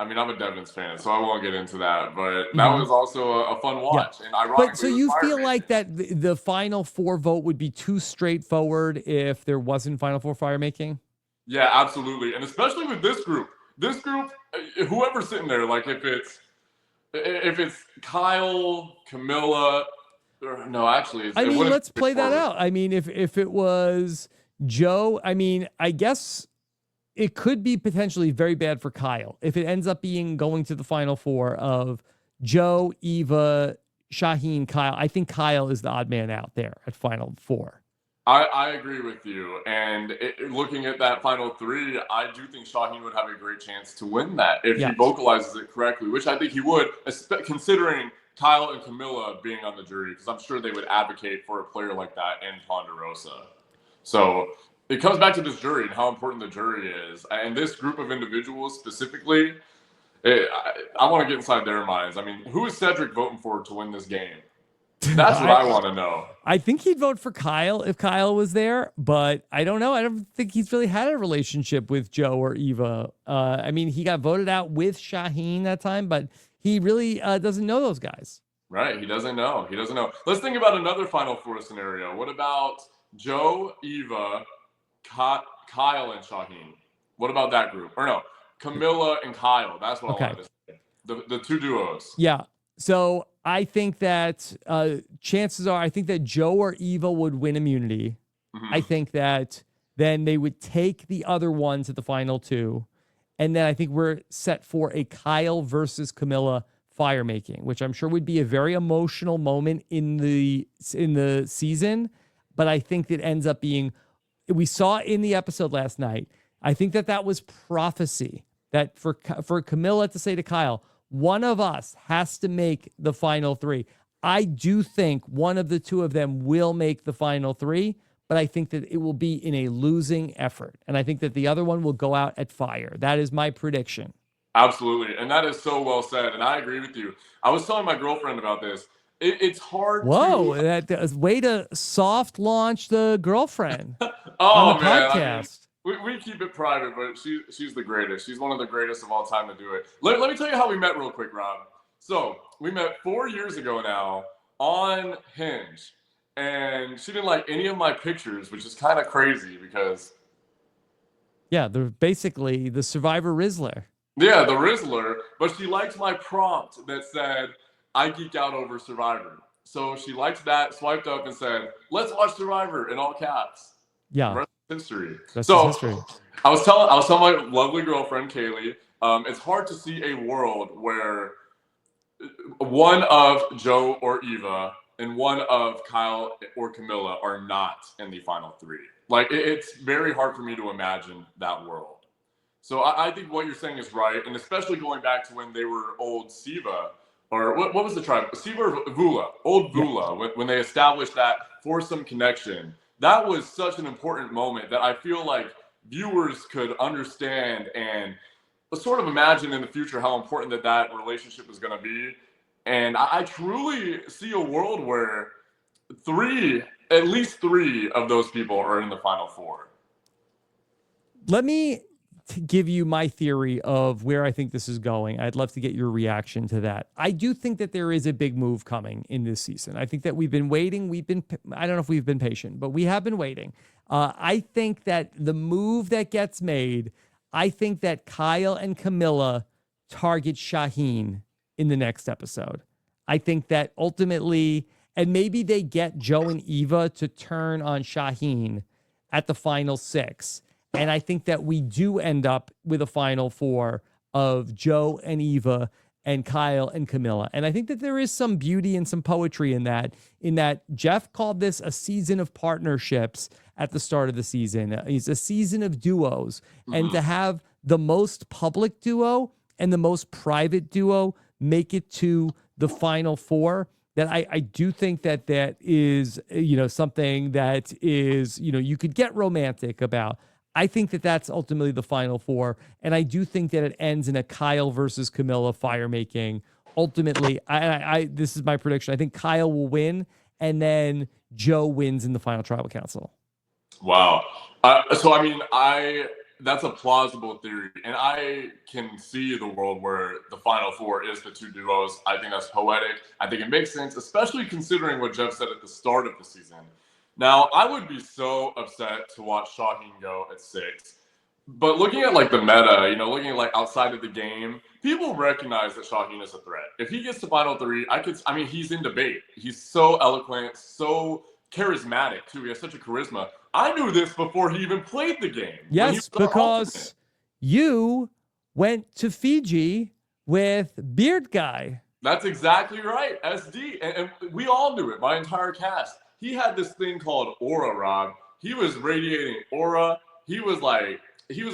I mean, I'm a Devins fan, so I won't get into that. But that was also a fun watch. Yeah. And ironically, but so you feel like that the Final Four vote would be too straightforward if there wasn't Final Four fire making? Yeah, absolutely, and especially with this group. This group, whoever's sitting there, like if it's Kyle, Kamilla, let's play that out. I mean, if it was Joe, I mean, I guess it could be potentially very bad for Kyle if it ends up going to the Final Four of Joe, Eva, Shaheen, Kyle. I think Kyle is the odd man out there at Final Four. I agree with you. And looking at that Final 3, I do think Shaheen would have a great chance to win that if he vocalizes it correctly, which I think he would, considering Kyle and Kamilla being on the jury, because I'm sure they would advocate for a player like that in Ponderosa. So it comes back to this jury and how important the jury is. And this group of individuals specifically, I want to get inside their minds. I mean, who is Cedric voting for to win this game? That's what I want to know. I think he'd vote for Kyle if Kyle was there, but I don't know. I don't think he's really had a relationship with Joe or Eva. I mean, he got voted out with Shaheen that time, but he really doesn't know those guys. Right. He doesn't know. He doesn't know. Let's think about another Final Four scenario. What about Joe, Eva, Kyle, and Shaheen? What about that group? Or no, Kamilla and Kyle. That's what I wanted to say. The two duos. Yeah. So I think that chances are, I think that Joe or Eva would win immunity. Mm-hmm. I think that then they would take the other one to the final two. And then I think we're set for a Kyle versus Kamilla fire making, which I'm sure would be a very emotional moment in the season. But I think it ends up being, we saw in the episode last night, I think that was prophecy, that for Kamilla to say to Kyle, one of us has to make the final three. I do think one of the two of them will make the final three, but I think that it will be in a losing effort. And I think that the other one will go out at fire. That is my prediction. Absolutely. And that is so well said. And I agree with you. I was telling my girlfriend about this. It's hard that way to soft launch the girlfriend on the podcast. I mean, we keep it private, but she's the greatest. She's one of the greatest of all time to do it. Let me tell you how we met real quick, Rob. So we met 4 years ago now on Hinge. And she didn't like any of my pictures, which is kind of crazy because... Yeah, they're basically the Survivor Rizzler. Yeah, the Rizzler. But she liked my prompt that said, I geek out over Survivor. So she liked that, swiped up and said, let's watch Survivor in all caps. Yeah. The rest is history. That's history. I was telling my lovely girlfriend, Kaylee, it's hard to see a world where one of Joe or Eva and one of Kyle or Kamilla are not in the final three. Like, it's very hard for me to imagine that world. So I think what you're saying is right, and especially going back to when they were old Siva, or what was the tribe? Siva or Vula? Old Vula, yeah. When they established that foursome connection. That was such an important moment that I feel like viewers could understand and sort of imagine in the future how important that relationship is going to be. And I truly see a world where at least three of those people are in the final four. Let me give you my theory of where I think this is going. I'd love to get your reaction to that. I do think that there is a big move coming in this season. I think that we've been waiting. I don't know if we've been patient, but we have been waiting. I think that the move that gets made, I think that Kyle and Kamilla target Shaheen in the next episode. I think that ultimately, and maybe they get Joe and Eva to turn on Shaheen at the final six. And I think that we do end up with a final four of Joe and Eva and Kyle and Kamilla. And I think that there is some beauty and some poetry in that Jeff called this a season of partnerships at the start of the season. It's a season of duos. Mm-hmm. And to have the most public duo and the most private duo make it to the final four, that I do think that is, something that is, you could get romantic about. I think that that's ultimately the final four. And I do think that it ends in a Kyle versus Kamilla fire making. Ultimately, this is my prediction. I think Kyle will win, and then Joe wins in the final tribal council. Wow. That's a plausible theory. And I can see the world where the final four is the two duos. I think that's poetic. I think it makes sense, especially considering what Jeff said at the start of the season. Now, I would be so upset to watch Shaheen go at 6. But looking at like the meta, looking at like outside of the game, people recognize that Shaheen is a threat. If he gets to final 3, he's in debate. He's so eloquent, so charismatic too. He has such a charisma. I knew this before he even played the game. Yes, because you went to Fiji with Beard Guy. That's exactly right, SD. And we all knew it, my entire cast. He had this thing called aura, Rob. He was radiating aura. He was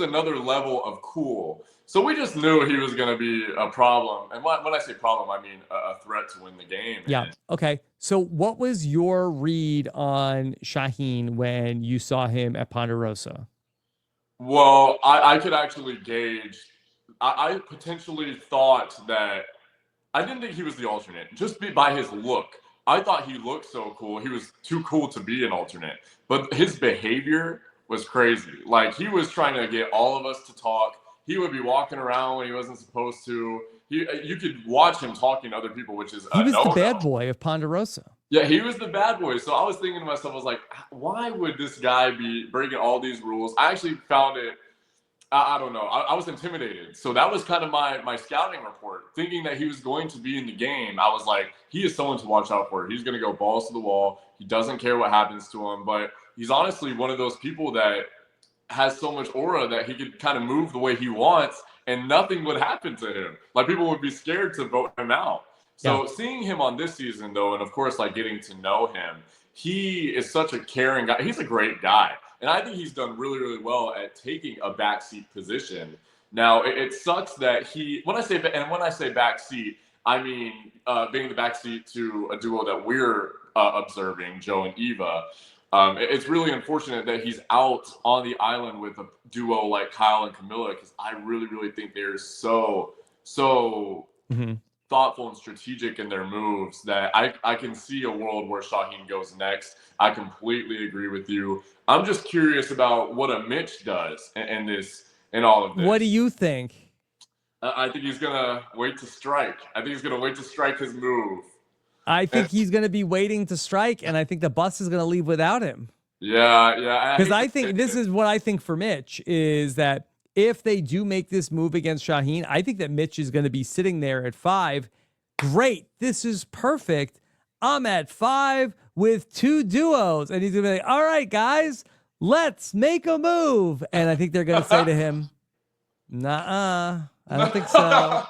another level of cool. So we just knew he was going to be a problem. And when I say problem, I mean a threat to win the game. Yeah. Okay. So what was your read on Shaheen when you saw him at Ponderosa? Well, I could actually gauge. I potentially thought that I didn't think he was the alternate, just by his look. I thought he looked so cool. He was too cool to be an alternate. But his behavior was crazy. Like, he was trying to get all of us to talk. He would be walking around when he wasn't supposed to. You could watch him talking to other people, which is He was the no-no. bad boy of Ponderosa. Yeah, he was the bad boy. So I was thinking to myself, I was like, why would this guy be breaking all these rules? I actually found it, I don't know. I was intimidated. So that was kind of my scouting report, thinking that he was going to be in the game. I was like, he is someone to watch out for. He's going to go balls to the wall. He doesn't care what happens to him. But he's honestly one of those people that has so much aura that he could kind of move the way he wants and nothing would happen to him. Like, people would be scared to vote him out. So seeing him on this season, though, and of course, like, getting to know him, he is such a caring guy. He's a great guy. And I think he's done really, really well at taking a backseat position. Now, it sucks that when I say backseat, I mean being the backseat to a duo that we're observing, Joe and Eva. It's really unfortunate that he's out on the island with a duo like Kyle and Kamilla, because I really, really think they're so thoughtful and strategic in their moves that I can see a world where Shaheen goes next. I completely agree with you. I'm just curious about what a Mitch does in all of this. What do you think? I think he's gonna wait to strike. I think he's gonna wait to strike his move. I think he's going to be waiting to strike, and I think the bus is going to leave without him. Yeah. Because I think this is what I think for Mitch is that if they do make this move against Shaheen, I think that Mitch is going to be sitting there at 5. Great. This is perfect. I'm at 5 with 2 duos. And he's going to be like, all right, guys, let's make a move. And I think they're going to say to him, nah, I don't think so.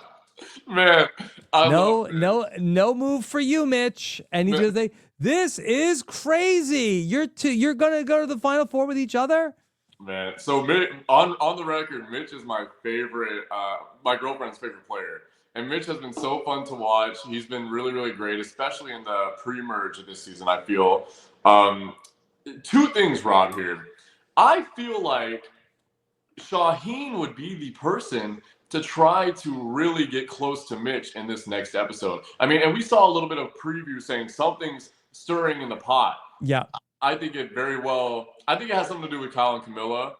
Man, no move for you, Mitch. And he's gonna say, "This is crazy. You're gonna go to the Final Four with each other." Man, so on the record, Mitch is my favorite, my girlfriend's favorite player, and Mitch has been so fun to watch. He's been really, really great, especially in the pre-merge of this season. I feel 2 things, Rob. Here, I feel like Shaheen would be the person to try to really get close to Mitch in this next episode. I mean, and we saw a little bit of preview saying something's stirring in the pot. Yeah. I think it has something to do with Kyle and Kamilla,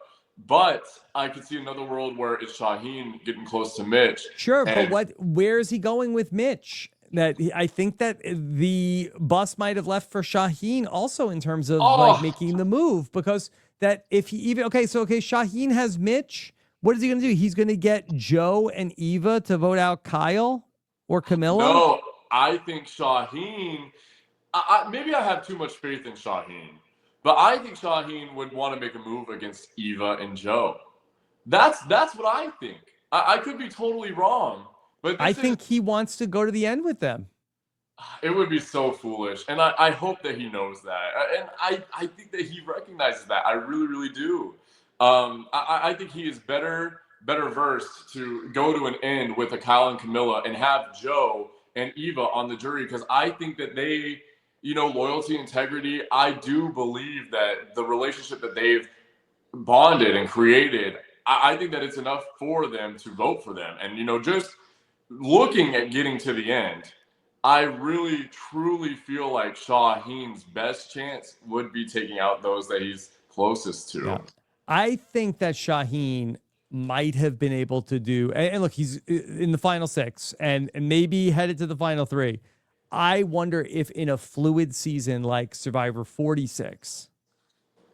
but I could see another world where it's Shaheen getting close to Mitch. Sure, but where is he going with Mitch? I think that the bus might have left for Shaheen also in terms of like making the move, because that if he even Shaheen has Mitch. What is he going to do? He's going to get Joe and Eva to vote out Kyle or Kamilla? No, I think Shaheen. Maybe I have too much faith in Shaheen, but I think Shaheen would want to make a move against Eva and Joe. That's what I think. I could be totally wrong, but I think he wants to go to the end with them. It would be so foolish, and I hope that he knows that, and I think that he recognizes that. I really, really do. I think he is better versed to go to an end with a Kyle and Kamilla and have Joe and Eva on the jury, because I think that they, loyalty, integrity, I do believe that the relationship that they've bonded and created, I think that it's enough for them to vote for them. And, just looking at getting to the end, I really, truly feel like Shaheen's best chance would be taking out those that he's closest to. Yeah. I think that Shaheen might have been able to do, and look, he's in the final 6 and maybe headed to the final 3. I wonder if in a fluid season like Survivor 46,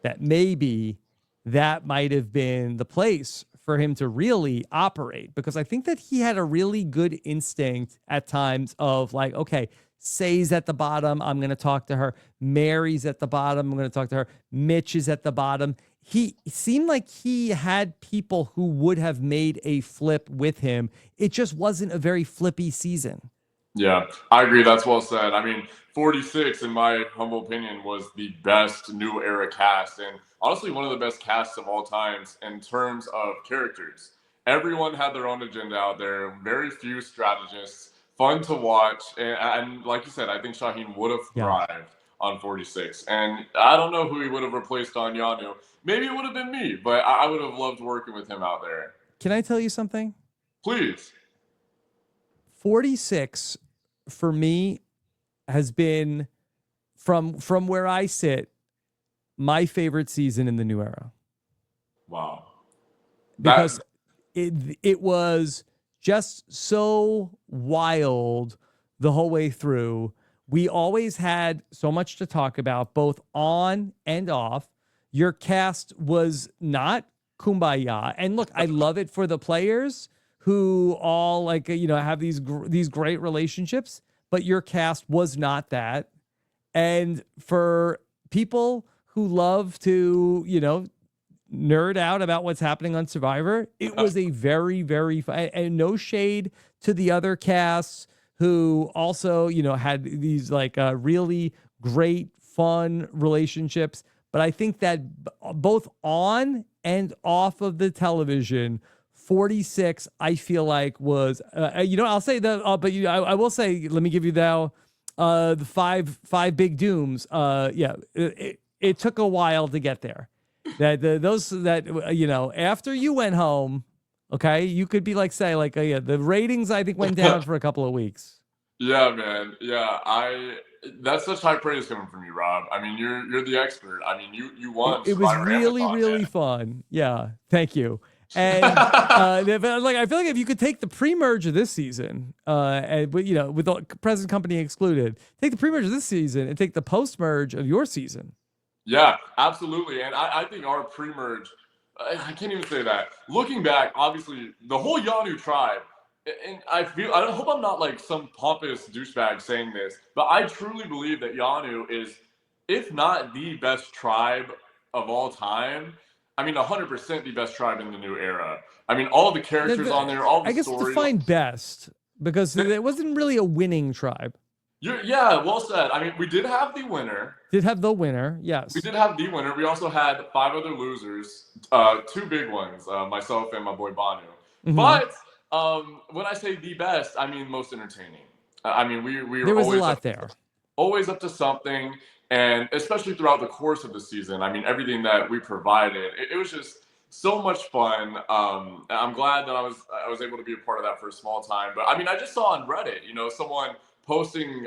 that maybe that might have been the place for him to really operate, because I think that he had a really good instinct at times of like, okay, Say's at the bottom, I'm going to talk to her. Mary's at the bottom, I'm going to talk to her. Mitch is at the bottom. He seemed like he had people who would have made a flip with him. It just wasn't a very flippy season. Yeah, I agree. That's well said. I mean, 46, in my humble opinion, was the best new era cast, and honestly, one of the best casts of all times in terms of characters. Everyone had their own agenda out there. Very few strategists. Fun to watch. And like you said, I think Shaheen would have thrived on 46. And I don't know who he would have replaced on Yanu. Maybe it would have been me, but I would have loved working with him out there. Can I tell you something? Please. 46, for me, has been, from where I sit, my favorite season in the new era. Wow. Because it was just so wild the whole way through. We always had so much to talk about, both on and off. Your cast was not kumbaya. And look, I love it for the players who all have these great relationships, but your cast was not that. And for people who love to, nerd out about what's happening on Survivor, it was a very, very fun, and no shade to the other casts who also, had these really great, fun relationships. But I think that both on and off of the television, 46, I feel like was, I'll say that, but I will say, let me give you the five big dooms. It took a while to get there. After you went home, okay, you could be the ratings I think went down for a couple of weeks. Yeah, man. Yeah, that's such high praise coming from you, Rob. I mean, you're the expert. I mean, you won. It was really, really fun. Yeah, thank you. And I feel like if you could take the pre-merge of this season, with the present company excluded, take the pre-merge of this season and take the post-merge of your season. Yeah, absolutely. And I think our pre-merge, I can't even say that. Looking back, obviously, the whole Yanu tribe, and I hope I'm not like some pompous douchebag saying this, but I truly believe that Yanu is, if not the best tribe of all time, I mean, 100% the best tribe in the new era. I mean, all the characters on there, all the stories. Define best, because it wasn't really a winning tribe. Yeah, well said. I mean, we did have the winner. Yes. We did have the winner. We also had 5 other losers, 2 big ones, myself and my boy Banu. Mm-hmm. But when I say the best, I mean most entertaining. I mean, we were there was always a lot there. Always up to something, and especially throughout the course of the season. I mean, everything that we provided, it was just so much fun. I'm glad that I was able to be a part of that for a small time. But I mean, I just saw on Reddit, someone posting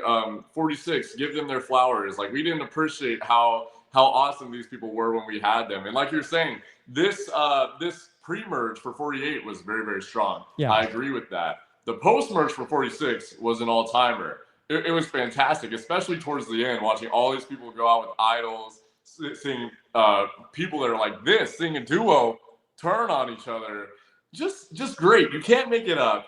46, give them their flowers. Like, we didn't appreciate how awesome these people were when we had them. And like you're saying, this pre-merge for 48 was very, very strong. Yeah. I agree with that. The post-merge for 46 was an all-timer. It was fantastic, especially towards the end, watching all these people go out with idols, seeing people that are like this, sing a duo, turn on each other. Just great. You can't make it up.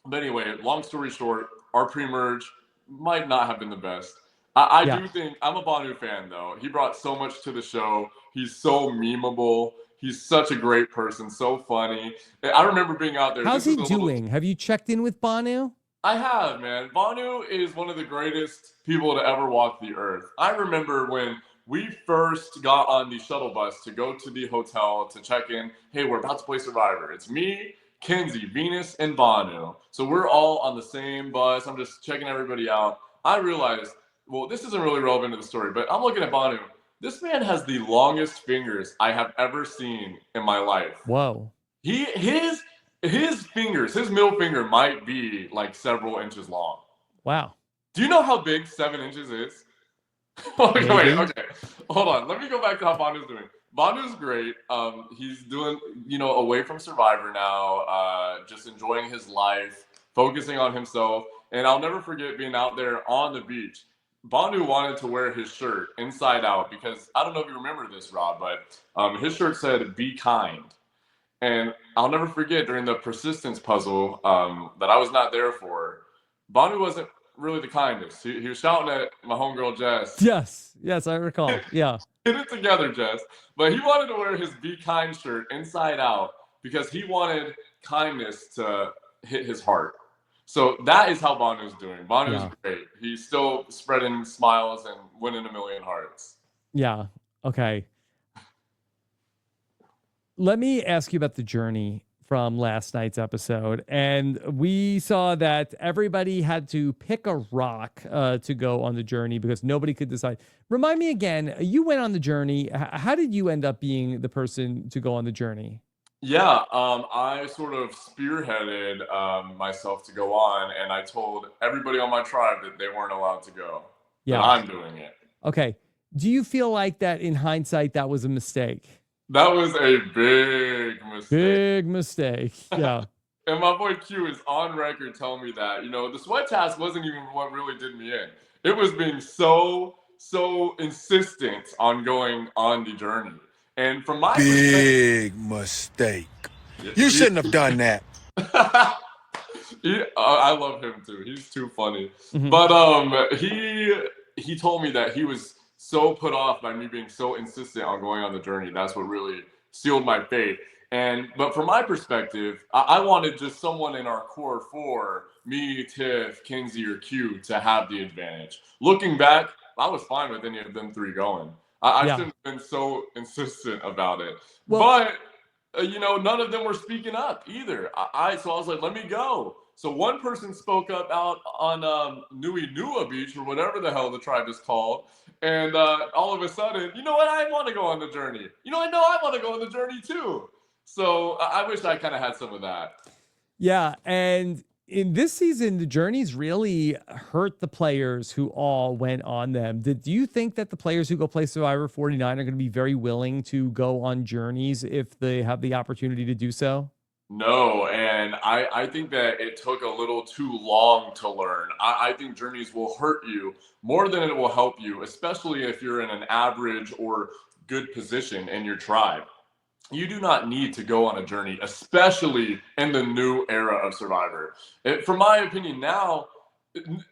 But anyway, long story short, our pre-merge might not have been the best. I do think, I'm a Banu fan, though. He brought so much to the show. He's so memeable. He's such a great person, so funny. I remember being out there. How's he doing? Have you checked in with Banu? I have, man. Banu is one of the greatest people to ever walk the earth. I remember when we first got on the shuttle bus to go to the hotel to check in. Hey, we're about to play Survivor. It's me, Kenzie, Venus, and Banu. So we're all on the same bus. I'm just checking everybody out. I realized, well, this isn't really relevant to the story, but I'm looking at Banu. This man has the longest fingers I have ever seen in my life. Whoa. His fingers, his middle finger might be like several inches long. Wow. Do you know how big 7 inches is? Okay. Hold on. Let me go back to how Banu's doing. Banu's great. He's doing, away from Survivor now, just enjoying his life, focusing on himself. And I'll never forget being out there on the beach. Banu wanted to wear his shirt inside out because, I don't know if you remember this, Rob, but his shirt said, "Be kind." And I'll never forget during the persistence puzzle that I was not there for, Banu wasn't really the kindest. He was shouting at my homegirl, Jess. Yes, I recall. Yeah. Get it together, Jess. But he wanted to wear his Be Kind shirt inside out because he wanted kindness to hit his heart. So that is how Banu's doing. Banu's great. He's still spreading smiles and winning 1 million hearts. Yeah. Okay. Let me ask you about the journey from last night's episode. And we saw that everybody had to pick a rock to go on the journey because nobody could decide. Remind me again, you went on the journey. How did you end up being the person to go on the journey? Yeah, I sort of spearheaded myself to go on, and I told everybody on my tribe that they weren't allowed to go, that Yeah. I'm doing it. Okay. Do you feel like that in hindsight that was a mistake? That was a big mistake. Big mistake. Yeah. And my boy Q is on record telling me that, the sweat task wasn't even what really did me in. It was being so insistent on going on the journey. And from my Big mistake. You shouldn't have done that. I love him too. He's too funny. Mhm. But he told me that he was so put off by me being so insistent on going on the journey. That's what really sealed my fate. But from my perspective, I wanted just someone in our core four, me, Tiff, Kinsey, or Q, to have the advantage. Looking back, I was fine with any of them three going. I Yeah. shouldn't have been so insistent about it. Well- But none of them were speaking up either. So I was like, let me go. So one person spoke up out on Nui Nua Beach or whatever the hell the tribe is called. And all of a sudden, you know what? I want to go on the journey. I want to go on the journey too. So I wish I kind of had some of that. Yeah. And in this season, the journeys really hurt the players who all went on them. Do you think that the players who go play Survivor 49 are going to be very willing to go on journeys if they have the opportunity to do so? No, and I think that it took a little too long to learn. I think journeys will hurt you more than it will help you, especially if you're in an average or good position in your tribe. You do not need to go on a journey, especially in the new era of Survivor. From my opinion now,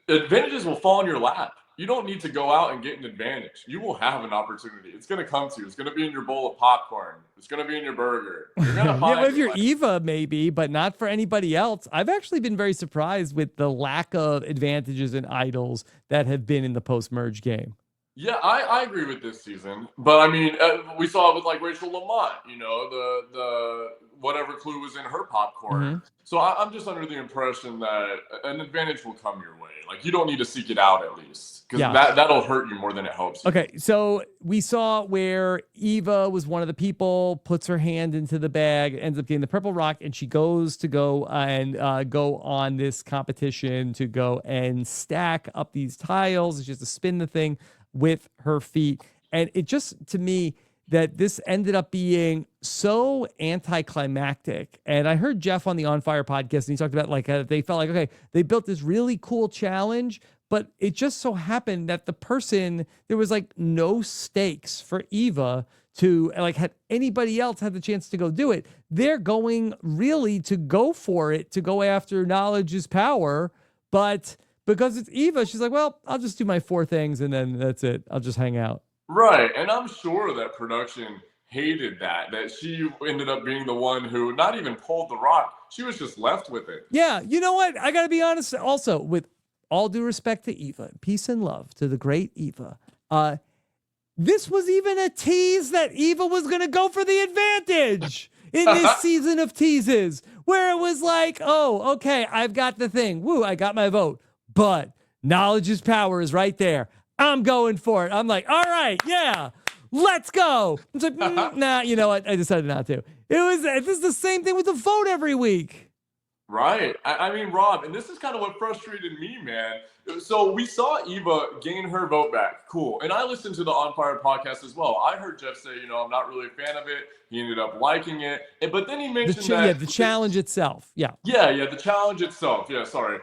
advantages will fall in your lap. You don't need to go out and get an advantage. You will have an opportunity. It's going to come to you. It's going to be in your bowl of popcorn. It's going to be in your burger. You're going to Yeah, find well, if you're it. Eva, maybe, but not for anybody else. I've actually been very surprised with the lack of advantages and idols that have been in the post-merge game. Yeah, I agree with this season, but I mean, we saw it with like Rachel Lamont. The whatever clue was in her popcorn. Mm-hmm. So I'm just under the impression that an advantage will come your way. Like you don't need to seek it out at least, because that'll hurt you more than it helps you. Okay, so we saw where Eva was one of the people, puts her hand into the bag, ends up getting the purple rock, and she goes to go and go on this competition to go and stack up these tiles. She has to spin the thing with her feet. And it just, to me, that this ended up being so anticlimactic. And I heard Jeff on the On Fire podcast, and he talked about like they felt like, okay, they built this really cool challenge, but it just so happened that the person, there was like no stakes for Eva to like, had anybody else had the chance to go do it. They're going really to go for it, to go after knowledge is power. But because it's Eva, she's like, well, I'll just do my 4 things and then that's it. I'll just hang out. Right, and I'm sure that production hated that she ended up being the one who not even pulled the rock. She was just left with it. Yeah, you know what? I got to be honest also, with all due respect to Eva, peace and love to the great Eva. This was even a tease that Eva was going to go for the advantage in this season of teases, where it was like, oh, okay, I've got the thing. Woo, I got my vote. But knowledge is power is right there. I'm going for it. I'm like, all right, yeah, let's go. It's like, nah, you know what? I decided not to. This is the same thing with the vote every week. Right. I mean, Rob, and this is kind of what frustrated me, man. So we saw Eva gain her vote back. Cool. And I listened to the On Fire podcast as well. I heard Jeff say, I'm not really a fan of it. He ended up liking it. But then he mentioned the challenge itself. Yeah. Yeah, the challenge itself. Yeah, sorry.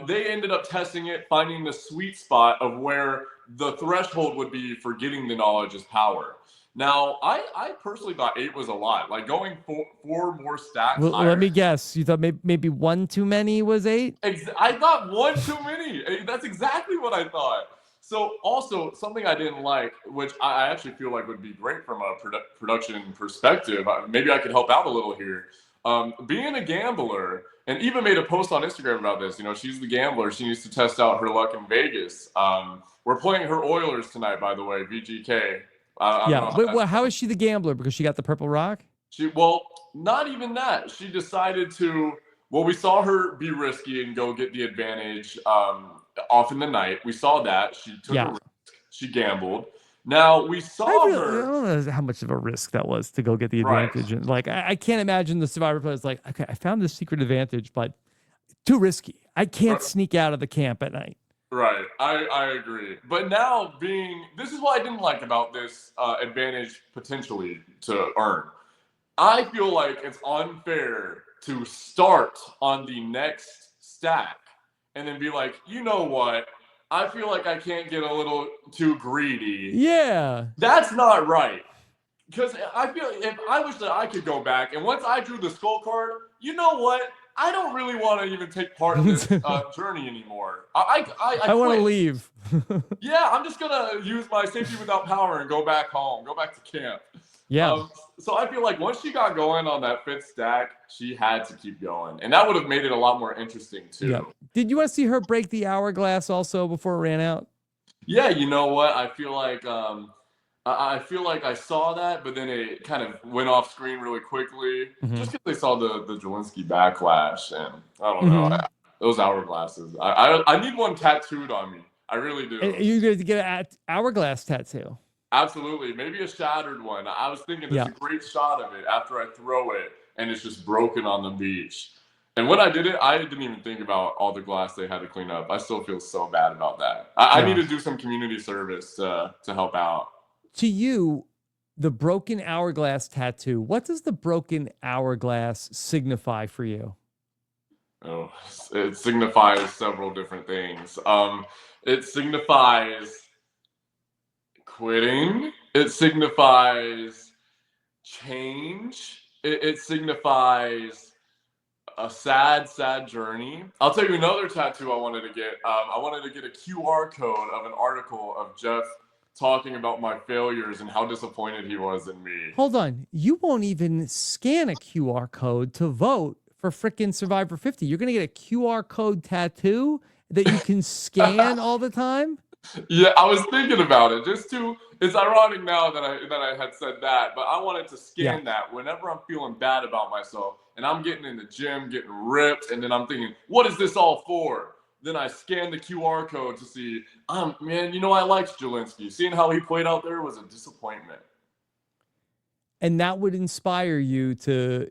They ended up testing it, finding the sweet spot of where the threshold would be for getting the knowledge is power. Now, I personally thought 8 was a lot. Like going 4 more stacks. Well, let me guess. You thought maybe 1 too many was 8? I thought 1 too many. That's exactly what I thought. So also something I didn't like, which I actually feel like would be great from a production perspective. Maybe I could help out a little here. Being a gambler, and Eva made a post on Instagram about this. She's the gambler. She needs to test out her luck in Vegas. We're playing her Oilers tonight, by the way, VGK. How is she the gambler? Because she got the purple rock? Not even that. She decided to. Well, we saw her be risky and go get the advantage off in the night. We saw that. She took a risk. She gambled. Now we I saw really, I her. don't know how much of a risk that was to go get the Right. advantage. And like, I can't imagine the Survivor players like, okay, I found this secret advantage, but too risky. I can't sneak out of the camp at night. Right, I agree. But now this is what I didn't like about this advantage potentially to earn. I feel like it's unfair to start on the next stack and then be like, you know what? I feel like I can't get a little too greedy. Yeah. That's not right. Because I feel if I wish that I could go back and once I drew the skull card, you know what? I don't really want to even take part in this journey anymore. I want to quit. leave. Yeah, I'm just gonna use my safety without power and go back home, go back to camp. Yeah. So I feel like once she got going on that 5th stack, she had to keep going, and that would have made it a lot more interesting too. Yeah. Did you want to see her break the hourglass also before it ran out? Yeah, you know what? I feel like I saw that, but then it kind of went off screen really quickly, just because they saw the Jelinsky backlash, and I don't know those hourglasses. I need one tattooed on me. I really do. You're going to get an hourglass tattoo. Absolutely, maybe a shattered one. I was thinking there's a great shot of it after I throw it, and it's just broken on the beach. And when I did it, I didn't even think about all the glass they had to clean up. I still feel so bad about that. I need to do some community service to help out. To you, the broken hourglass tattoo, what does the broken hourglass signify for you? Oh, it signifies several different things. It signifies quitting. It signifies change. It signifies a sad, sad journey. I'll tell you another tattoo I wanted to get. I wanted to get a QR code of an article of Jeff talking about my failures and how disappointed he was in me. Hold on. You won't even scan a QR code to vote for frickin' Survivor 50. You're going to get a QR code tattoo that you can scan all the time? Yeah, I was thinking about it. It's ironic now that I had said that, but I wanted to scan that whenever I'm feeling bad about myself and I'm getting in the gym, getting ripped, and then I'm thinking, what is this all for? Then I scan the QR code to see, man, you know, I liked Jelinsky. Seeing how he played out there was a disappointment. And that would inspire you to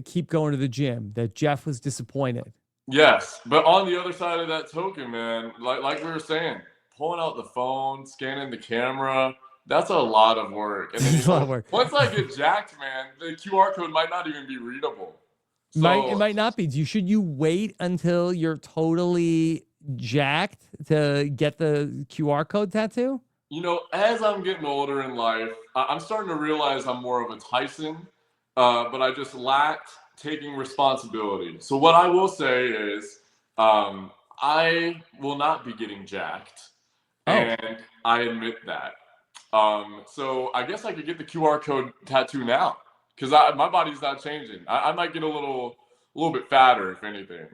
keep going to the gym, that Jeff was disappointed. Yes, but on the other side of that token, man, like we were saying, pulling out the phone, scanning the camera, that's a lot of work. And then a lot of work. Once I get jacked, man, the QR code might not even be readable. So, It might not be. Should you wait until you're totally jacked to get the QR code tattoo? You know, as I'm getting older in life, I'm starting to realize I'm more of a Tyson, but I just lacked taking responsibility. So what I will say is I will not be getting jacked. And I admit that. So I guess I could get the QR code tattoo now because my body's not changing. I might get a little bit fatter, if anything.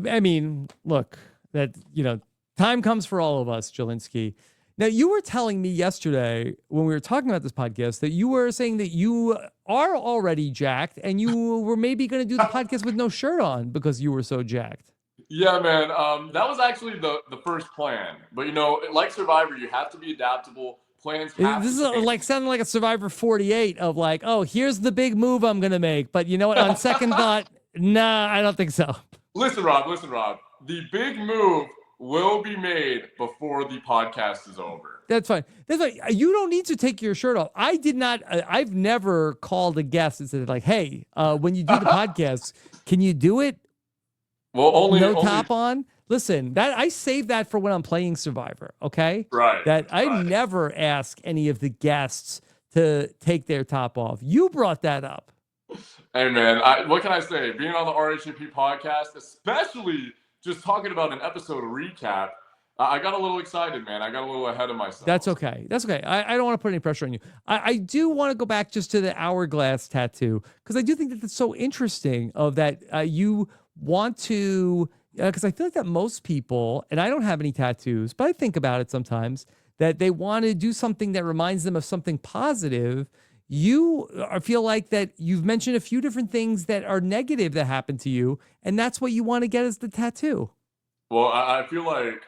I mean, look, time comes for all of us, Jelinsky. Now, you were telling me yesterday when we were talking about this podcast that you were saying that you are already jacked and you were maybe going to do the podcast with no shirt on because you were so jacked. Yeah, man. That was actually the first plan. But, like Survivor, you have to be adaptable. Plans have This to is change. like sounding like a Survivor 48 of like, oh, here's the big move I'm going to make. But you know what? On second thought, nah, I don't think so. Listen, Rob. The big move will be made before the podcast is over. That's fine. You don't need to take your shirt off. I did not. I've never called a guest and said like, "Hey, when you do the podcast, can you do it? Well, only top on." Listen, that I save that for when I'm playing Survivor. Okay, right. That I never ask any of the guests to take their top off. You brought that up. Hey, man. What can I say? Being on the RHAP podcast, especially just talking about an episode recap, I got a little excited, man. I got a little ahead of myself. That's okay. I don't want to put any pressure on you. I do want to go back just to the hourglass tattoo because I do think that that's so interesting of that you want to, because I feel like that most people, and I don't have any tattoos, but I think about it sometimes, that they want to do something that reminds them of something positive. You feel like that you've mentioned a few different things that are negative that happened to you, and that's what you want to get as the tattoo. Well, I feel like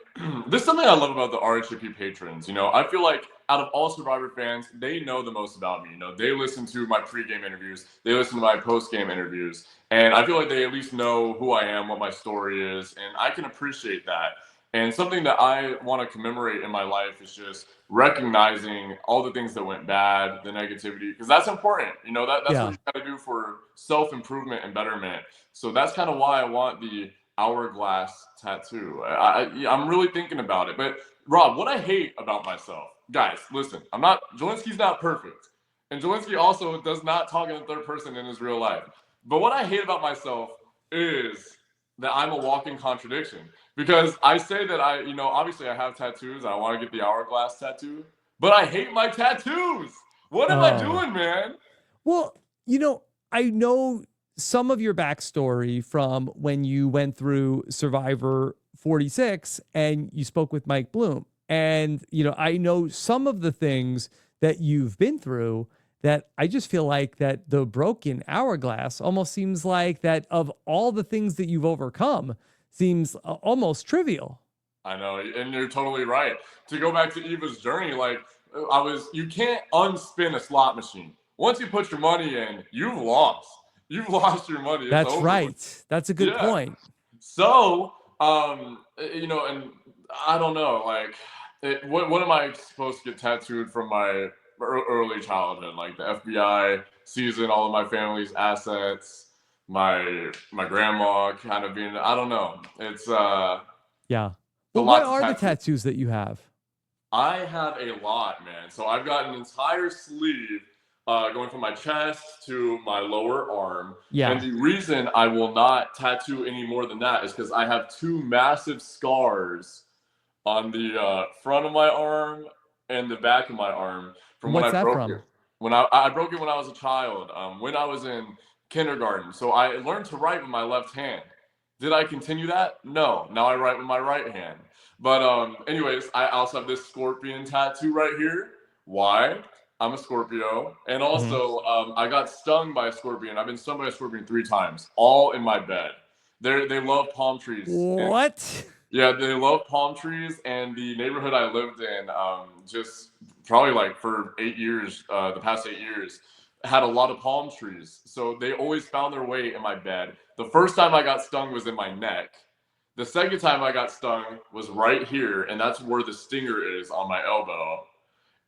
this is something I love about the RHAP patrons. I feel like out of all Survivor fans, they know the most about me. You know, they listen to my pregame interviews, they listen to my postgame interviews, and I feel like they at least know who I am, what my story is, and I can appreciate that. And something that I want to commemorate in my life is just recognizing all the things that went bad, the negativity, because that's important. You know, that's Yeah. what you got to do for self-improvement and betterment. So that's kind of why I want the hourglass tattoo. I'm really thinking about it. But Rob, what I hate about myself, guys, listen, Jelinsky's not perfect. And Jelinsky also does not talk in the third person in his real life. But what I hate about myself is that I'm a walking contradiction. Because I say that obviously I have tattoos. I want to get the hourglass tattoo, but I hate my tattoos. What am I doing, man? Well, I know some of your backstory from when you went through Survivor 46 and you spoke with Mike Bloom. And, I know some of the things that you've been through that I just feel like that the broken hourglass almost seems like that of all the things that you've overcome seems almost trivial. I know, and you're totally right. To go back to Eva's journey, you can't unspin a slot machine. Once you put your money in, you've lost. You've lost your money. That's right. That's a good point. So, and I don't know, what am I supposed to get tattooed from my early childhood? Like the FBI seizing all of my family's assets, my grandma kind of being, I don't know. It's yeah. Well, what are the tattoos that you have? I have a lot, man. So I've got an entire sleeve going from my chest to my lower arm. Yeah. And the reason I will not tattoo any more than that is because I have two massive scars on the front of my arm and the back of my arm from when I broke it. When I broke it when I was a child, when I was in kindergarten. So I learned to write with my left hand. Did I continue that? No. Now I write with my right hand. But anyways, I also have this scorpion tattoo right here. Why? I'm a Scorpio. And also, I got stung by a scorpion. I've been stung by a scorpion 3 times, all in my bed. They love palm trees. What? Yeah, they love palm trees. And the neighborhood I lived in, just probably for 8 years, the past 8 years, had a lot of palm trees. So they always found their way in my bed. The first time I got stung was in my neck. The second time I got stung was right here, and that's where the stinger is on my elbow.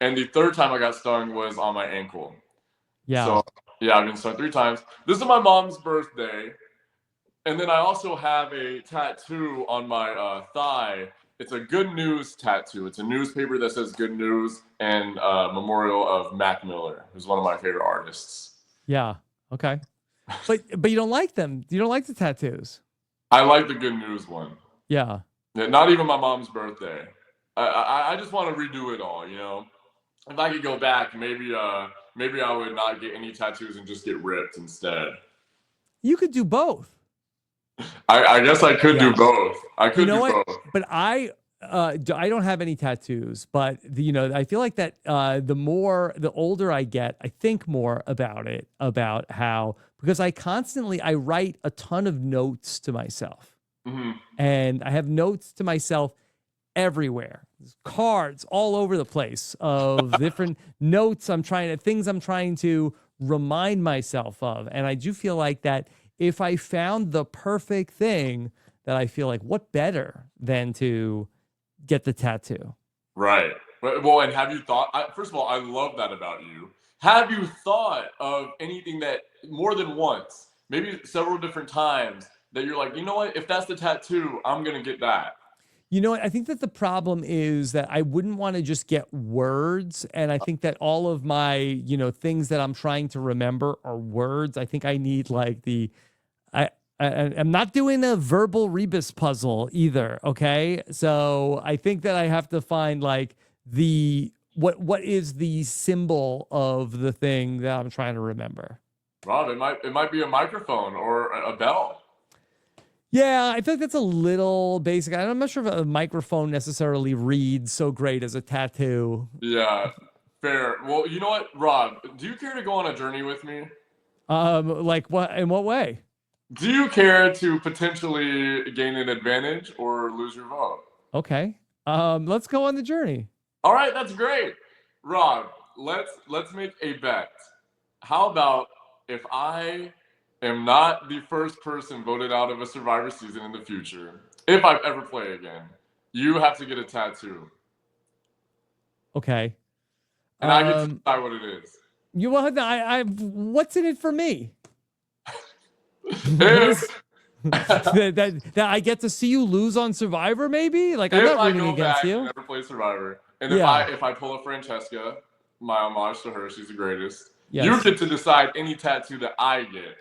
And the third time I got stung was on my ankle. Yeah. So, yeah, I've been stung 3 times. This is my mom's birthday. And then I also have a tattoo on my thigh. It's a good news tattoo. It's a newspaper that says good news and memorial of Mac Miller, who's one of my favorite artists. Yeah. Okay. But you don't like them. You don't like the tattoos. I like the good news one. Yeah. Not even my mom's birthday. I just want to redo it all, If I could go back, maybe I would not get any tattoos and just get ripped instead. You could do both. I guess I could do both. I could do both. But I don't have any tattoos, but I feel like that the older I get, I think more about it, about how, because I write a ton of notes to myself. Mm-hmm. And I have notes to myself everywhere. There's cards all over the place of different notes things I'm trying to remind myself of. And I do feel like that if I found the perfect thing, that I feel like what better than to get the tattoo. Right. Well, and have you thought, first of all, I love that about you. Have you thought of anything that more than once, maybe several different times, that you're like, you know what, if that's the tattoo, I'm going to get that? You know what? I think that the problem is that I wouldn't want to just get words. And I think that all of my, things that I'm trying to remember are words. I think I need I'm not doing a verbal rebus puzzle either. Okay. So I think that I have to find what is the symbol of the thing that I'm trying to remember. Rob, it might be a microphone or a bell. Yeah, I feel like that's a little basic. I'm not sure if a microphone necessarily reads so great as a tattoo. Yeah, fair. Well, you know what, Rob? Do you care to go on a journey with me? Like what? In what way? Do you care to potentially gain an advantage or lose your vote? Okay. Let's go on the journey. All right, that's great. Rob, let's make a bet. How about if I am not the first person voted out of a Survivor season in the future, if I ever play again, you have to get a tattoo, Okay. and I get to decide what it is. You want what's in it for me? If that I get to see you lose on Survivor, maybe? Like, I'm if not I rooting go against back and you. never play Survivor, and Yeah. if I pull a Francesca, my homage to her, she's the greatest. Yes. You get to decide any tattoo that I get.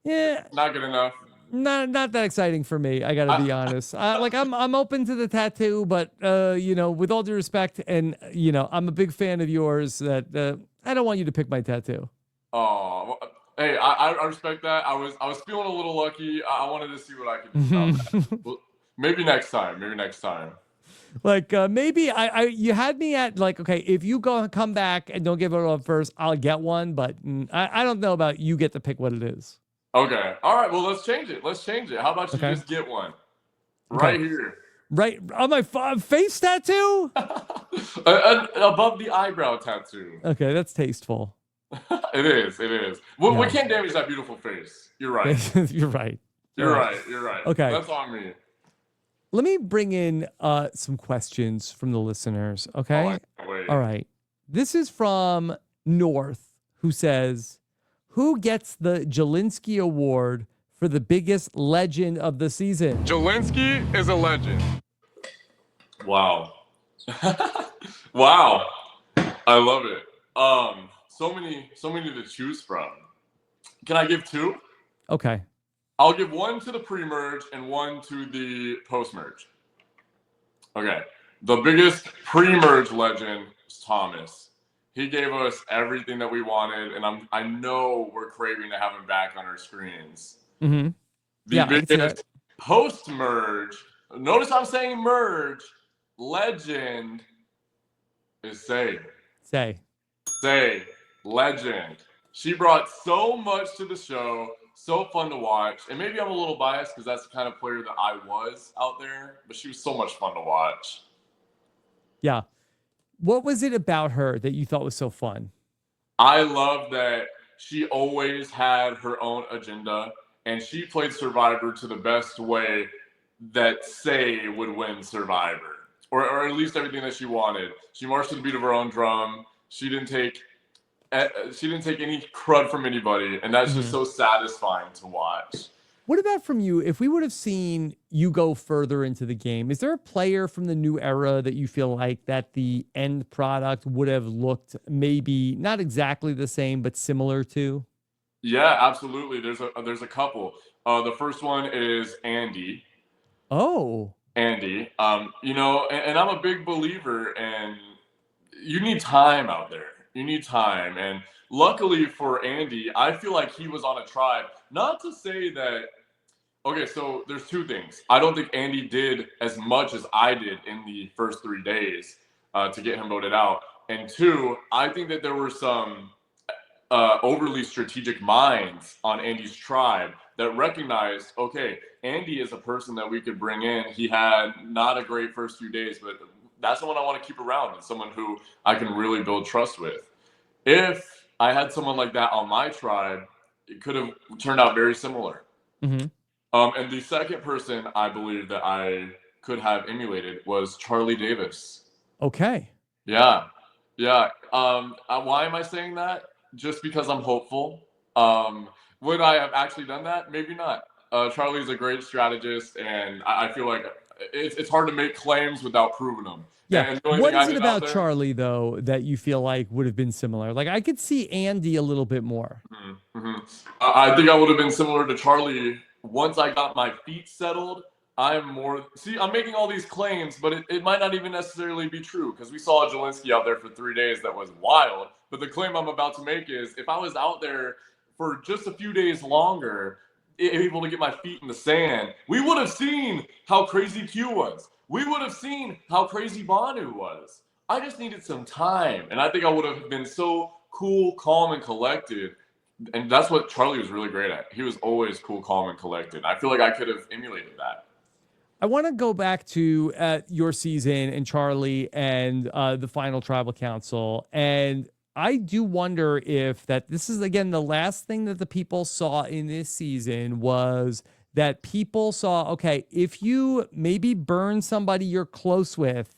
Yeah. Not good enough. Not that exciting for me. I gotta be honest. Like I'm open to the tattoo, but you know, with all due respect, and you know, I'm a big fan of yours. That I don't want you to pick my tattoo. Oh, hey, I respect that. I was feeling a little lucky. I wanted to see what I could do about that. Well, maybe next time. Maybe next time. Like maybe you had me at like, okay, if you come back and don't give it up first, I'll get one. But I don't know about you get to pick what it is. Okay. All right. Well, let's change it. Let's change it. How about you just get one right here? Right on my face tattoo? Above the eyebrow tattoo. Okay, that's tasteful. It is. It is. We can't damage that beautiful face. You're right. You're right. You're right. You're right. Okay. That's on me. Let me bring in some questions from the listeners, okay? Oh, I can't wait. All right. This is from North, who says, who gets the Jelinsky Award for the biggest legend of the season? Jelinsky is a legend. Wow. Wow. I love it. So many to choose from. Can I give two? Okay. I'll give one to the pre-merge and one to the post-merge. Okay. The biggest pre-merge legend is Thomas. He gave us everything that we wanted, and I know we're craving to have him back on our screens. Mm-hmm. The biggest post-merge, notice I'm saying merge, legend is Say. Say, legend. She brought so much to the show, so fun to watch. And maybe I'm a little biased because that's the kind of player that I was out there, but she was so much fun to watch. Yeah. What was it about her that you thought was so fun? I love that she always had her own agenda, and she played Survivor to the best way that Say would win Survivor, or at least everything that she wanted. She marched to the beat of her own drum. She didn't take any crud from anybody, and that's just so satisfying to watch. What about from you? If we would have seen you go further into the game, is there a player from the new era that you feel like that the end product would have looked maybe not exactly the same, but similar to? Yeah, absolutely. There's a couple. The first one is Andy. Oh. Andy. You know, and I'm a big believer in you need time out there. You need time. And luckily for Andy, I feel like he was on a tribe. Not to say that, okay, so there's two things. I don't think Andy did as much as I did in the first 3 days to get him voted out. And two, I think that there were some overly strategic minds on Andy's tribe that recognized, okay, Andy is a person that we could bring in. He had not a great first few days, but that's someone I want to keep around and someone who I can really build trust with. If I had someone like that on my tribe, it could have turned out very similar. Mm-hmm. And the second person I believe that I could have emulated was Charlie Davis. Okay. Yeah. Why am I saying that? Just because I'm hopeful. Would I have actually done that? Maybe not. Charlie's a great strategist, and I feel like it's hard to make claims without proving them. Yeah. What is it about Charlie, though, that you feel like would have been similar? Like, I could see Andy a little bit more. Mm-hmm. I think I would have been similar to Charlie once I got my feet settled. I'm making all these claims, but it might not even necessarily be true because we saw Jelinsky out there for 3 days that was wild. But the claim I'm about to make is if I was out there for just a few days longer, able to get my feet in the sand, we would have seen how crazy Q was. We would have seen how crazy Banu was. I just needed some time. And I think I would have been so cool, calm, and collected. And that's what Charlie was really great at. He was always cool, calm, and collected. I feel like I could have emulated that. I want to go back to your season and Charlie and the final tribal council. And I do wonder if that this is, again, the last thing that the people saw in this season was that people saw, okay, if you maybe burn somebody you're close with,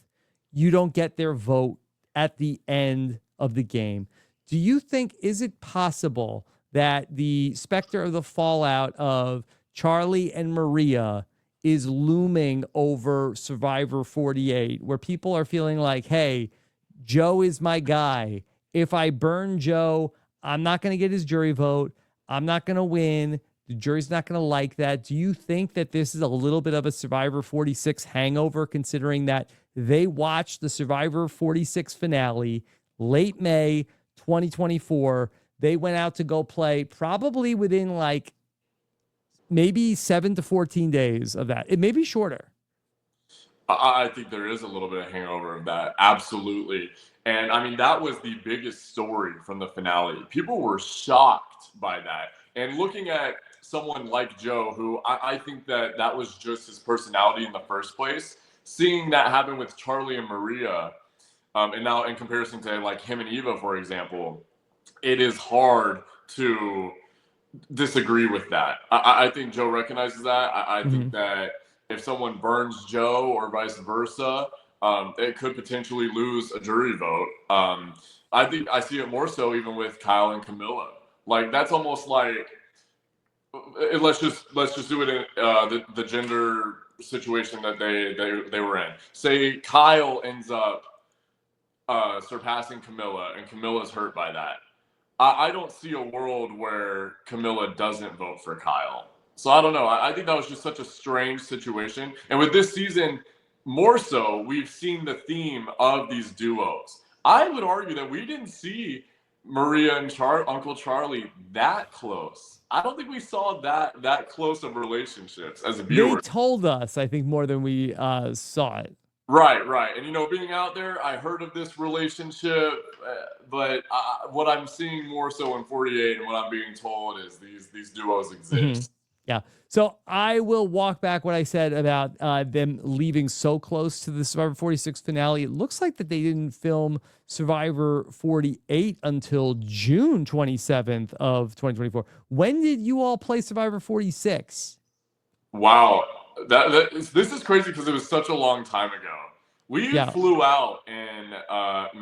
you don't get their vote at the end of the game. Do you think, is it possible that the specter of the fallout of Charlie and Maria is looming over Survivor 48, where people are feeling like, hey, Joe is my guy. If I burn Joe, I'm not going to get his jury vote. I'm not going to win. The jury's not going to like that. Do you think that this is a little bit of a Survivor 46 hangover, considering that they watched the Survivor 46 finale late May 2024? They went out to go play probably within like maybe 7 to 14 days of that. It may be shorter. I think there is a little bit of hangover of that. Absolutely. And I mean, that was the biggest story from the finale. People were shocked by that. And looking at someone like Joe, who I think that was just his personality in the first place, seeing that happen with Charlie and Maria, and now in comparison to like him and Eva, for example, it is hard to disagree with that. I think Joe recognizes that. I think that if someone burns Joe or vice versa, it could potentially lose a jury vote. I think I see it more so even with Kyle and Kamilla. Like that's almost like let's just do it in the gender situation that they were in. Say Kyle ends up surpassing Kamilla, and Camilla's hurt by that. I don't see a world where Kamilla doesn't vote for Kyle. So I don't know. I think that was just such a strange situation. And with this season, more so, we've seen the theme of these duos. I would argue that we didn't see Maria and Uncle Charlie that close. I don't think we saw that close of relationships as a viewer. They told us, I think, more than we saw it. Right. And, being out there, I heard of this relationship, but what I'm seeing more so in 48 and what I'm being told is these duos exist. Yeah. So I will walk back what I said about them leaving so close to the Survivor 46 finale. It looks like that they didn't film Survivor 48 until June 27th of 2024. When did you all play Survivor 46? Wow. This is crazy because it was such a long time ago. We flew out in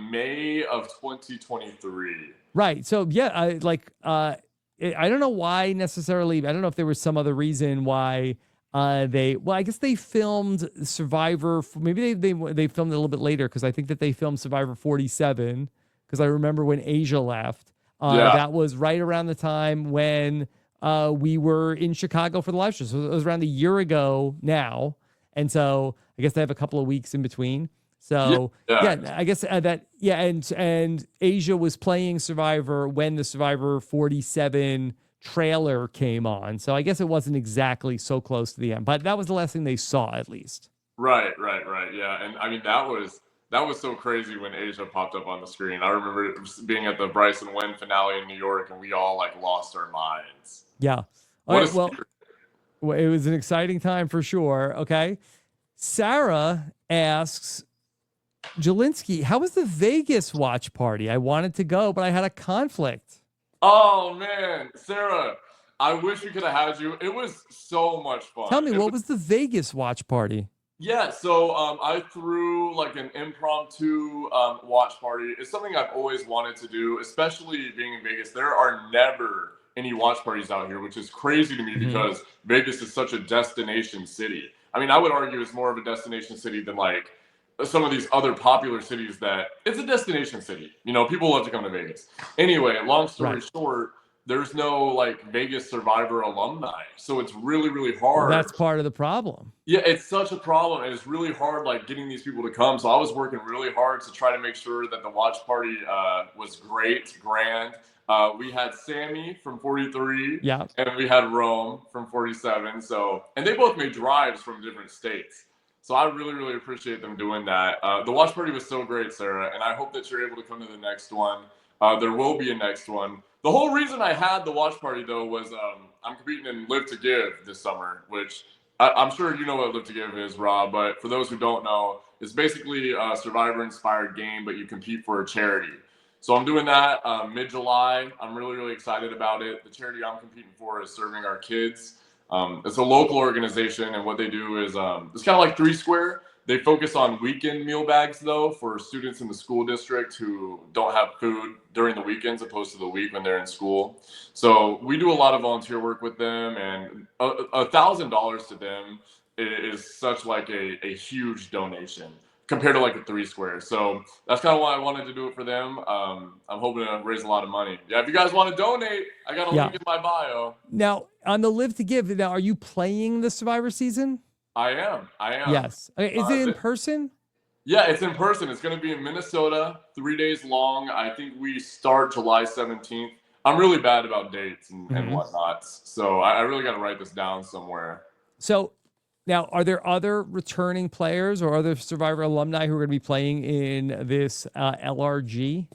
May of 2023. Right. So I don't know why necessarily. I don't know if there was some other reason why I guess they filmed Survivor. Maybe they filmed it a little bit later, because I think that they filmed Survivor 47, because I remember when Asia left. That was right around the time when we were in Chicago for the live show. So it was around a year ago now. And so I guess they have a couple of weeks in between. So I guess and Asia was playing Survivor when the Survivor 47 trailer came on. So I guess it wasn't exactly so close to the end, but that was the last thing they saw, at least. Right. Yeah. And I mean, that was so crazy when Asia popped up on the screen. I remember being at the Bryson Wynn finale in New York, and we all lost our minds. Yeah. Well, it was an exciting time for sure. Okay. Sarah asks, Jelinsky, how was the Vegas watch party? I wanted to go, but I had a conflict. Oh, man. Sarah, I wish we could have had you. It was so much fun. Tell me, what was the Vegas watch party? Yeah, so I threw an impromptu watch party. It's something I've always wanted to do, especially being in Vegas. There are never any watch parties out here, which is crazy to me because Vegas is such a destination city. I mean, I would argue it's more of a destination city than some of these other popular cities that it's a destination city. People love to come to Vegas. Anyway, long story short, there's no Vegas Survivor alumni. So it's really, really hard. Well, that's part of the problem. Yeah, it's such a problem. And it's really hard getting these people to come. So I was working really hard to try to make sure that the watch party was great, grand. We had Sammy from 43, and we had Rome from 47. And they both made drives from different states. So I really, really appreciate them doing that. The watch party was so great, Sarah, and I hope that you're able to come to the next one. There will be a next one. The whole reason I had the watch party, though, was I'm competing in Live to Give this summer, which I'm sure you know what Live to Give is, Rob, but for those who don't know, it's basically a Survivor-inspired game, but you compete for a charity. So I'm doing that mid-July. I'm really, really excited about it. The charity I'm competing for is serving our kids. It's a local organization, and what they do is it's kind of like Three Square. They focus on weekend meal bags, though, for students in the school district who don't have food during the weekends opposed to the week when they're in school. So we do a lot of volunteer work with them, and $1,000 to them is such like a huge donation compared to like a Three Square. So that's kind of why I wanted to do it for them. I'm hoping to raise a lot of money. Yeah, if you guys want to donate, I got a link in my bio. Now, on the Live to Give, now, are you playing the Survivor season? I am. Yes. Is it in person? Yeah, it's in person. It's going to be in Minnesota, 3 days long. I think we start July 17th. I'm really bad about dates and whatnot. So I really got to write this down somewhere. So now, are there other returning players or other Survivor alumni who are going to be playing in this LRG?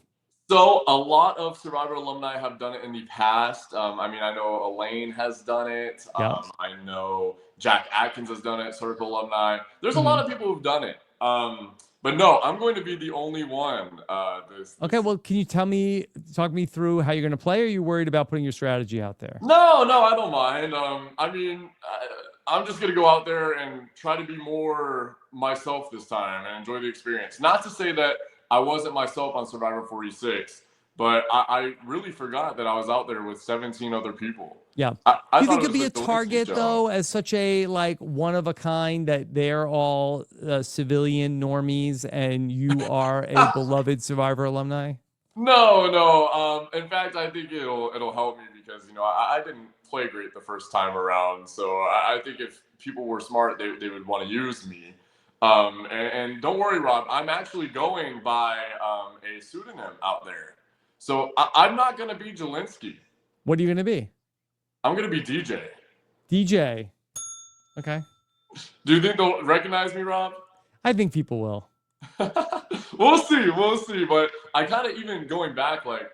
So a lot of Survivor alumni have done it in the past. I mean, I know Elaine has done it. Yep. I know Jack Atkins has done it, Circle alumni. There's a lot of people who've done it. But no, I'm going to be the only one. Okay, well, can you talk me through how you're going to play? Or are you worried about putting your strategy out there? No, I don't mind. I mean, I'm just going to go out there and try to be more myself this time and enjoy the experience. Not to say that I wasn't myself on Survivor 46, but I really forgot that I was out there with 17 other people. Yeah. I Do you think thought you'll be a it was a Jelinsky target, show. though, as such a like one of a kind that they're all civilian normies and you are a beloved Survivor alumni? No. In fact, I think it'll help me because I didn't play great the first time around. So I think if people were smart, they would want to use me. And don't worry, Rob. I'm actually going by a pseudonym out there. So I'm not going to be Jelinsky. What are you going to be? I'm going to be DJ. DJ. Okay. Do you think they'll recognize me, Rob? I think people will. We'll see. But I kind of, even going back, like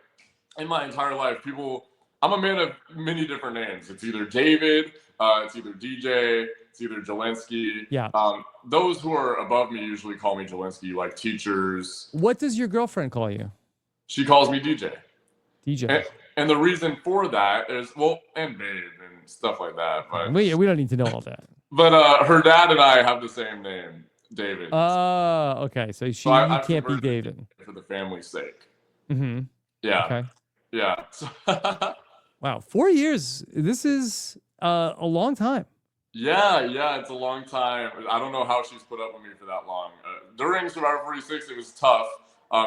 in my entire life, I'm a man of many different names. It's either David, it's either DJ, it's either Jelinsky. Yeah. Those who are above me usually call me Jelinsky, like teachers. What does your girlfriend call you? She calls me DJ. DJ. And the reason for that is, and babe and stuff like that. But we don't need to know all that. But her dad and I have the same name, David. Okay. So you can't be David. For the family's sake. Mm-hmm. Yeah. Okay. Yeah. Wow. 4 years. This is a long time. Yeah, it's a long time. I don't know how she's put up with me for that long. During Survivor 46, it was tough,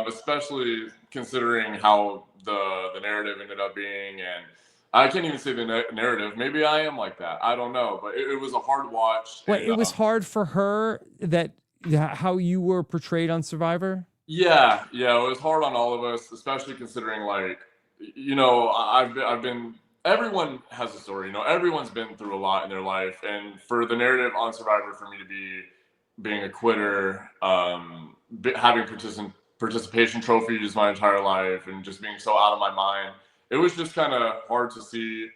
especially considering how the narrative ended up being. And I can't even say the narrative. Maybe I am like that. I don't know. But it was a hard watch. Wait, and, it was hard for her how you were portrayed on Survivor? Yeah, it was hard on all of us, especially considering, like, I've been. Everyone has a story, everyone's been through a lot in their life. And for the narrative on Survivor, for me to be being a quitter, having participation trophies my entire life and just being so out of my mind, it was just kind of hard to see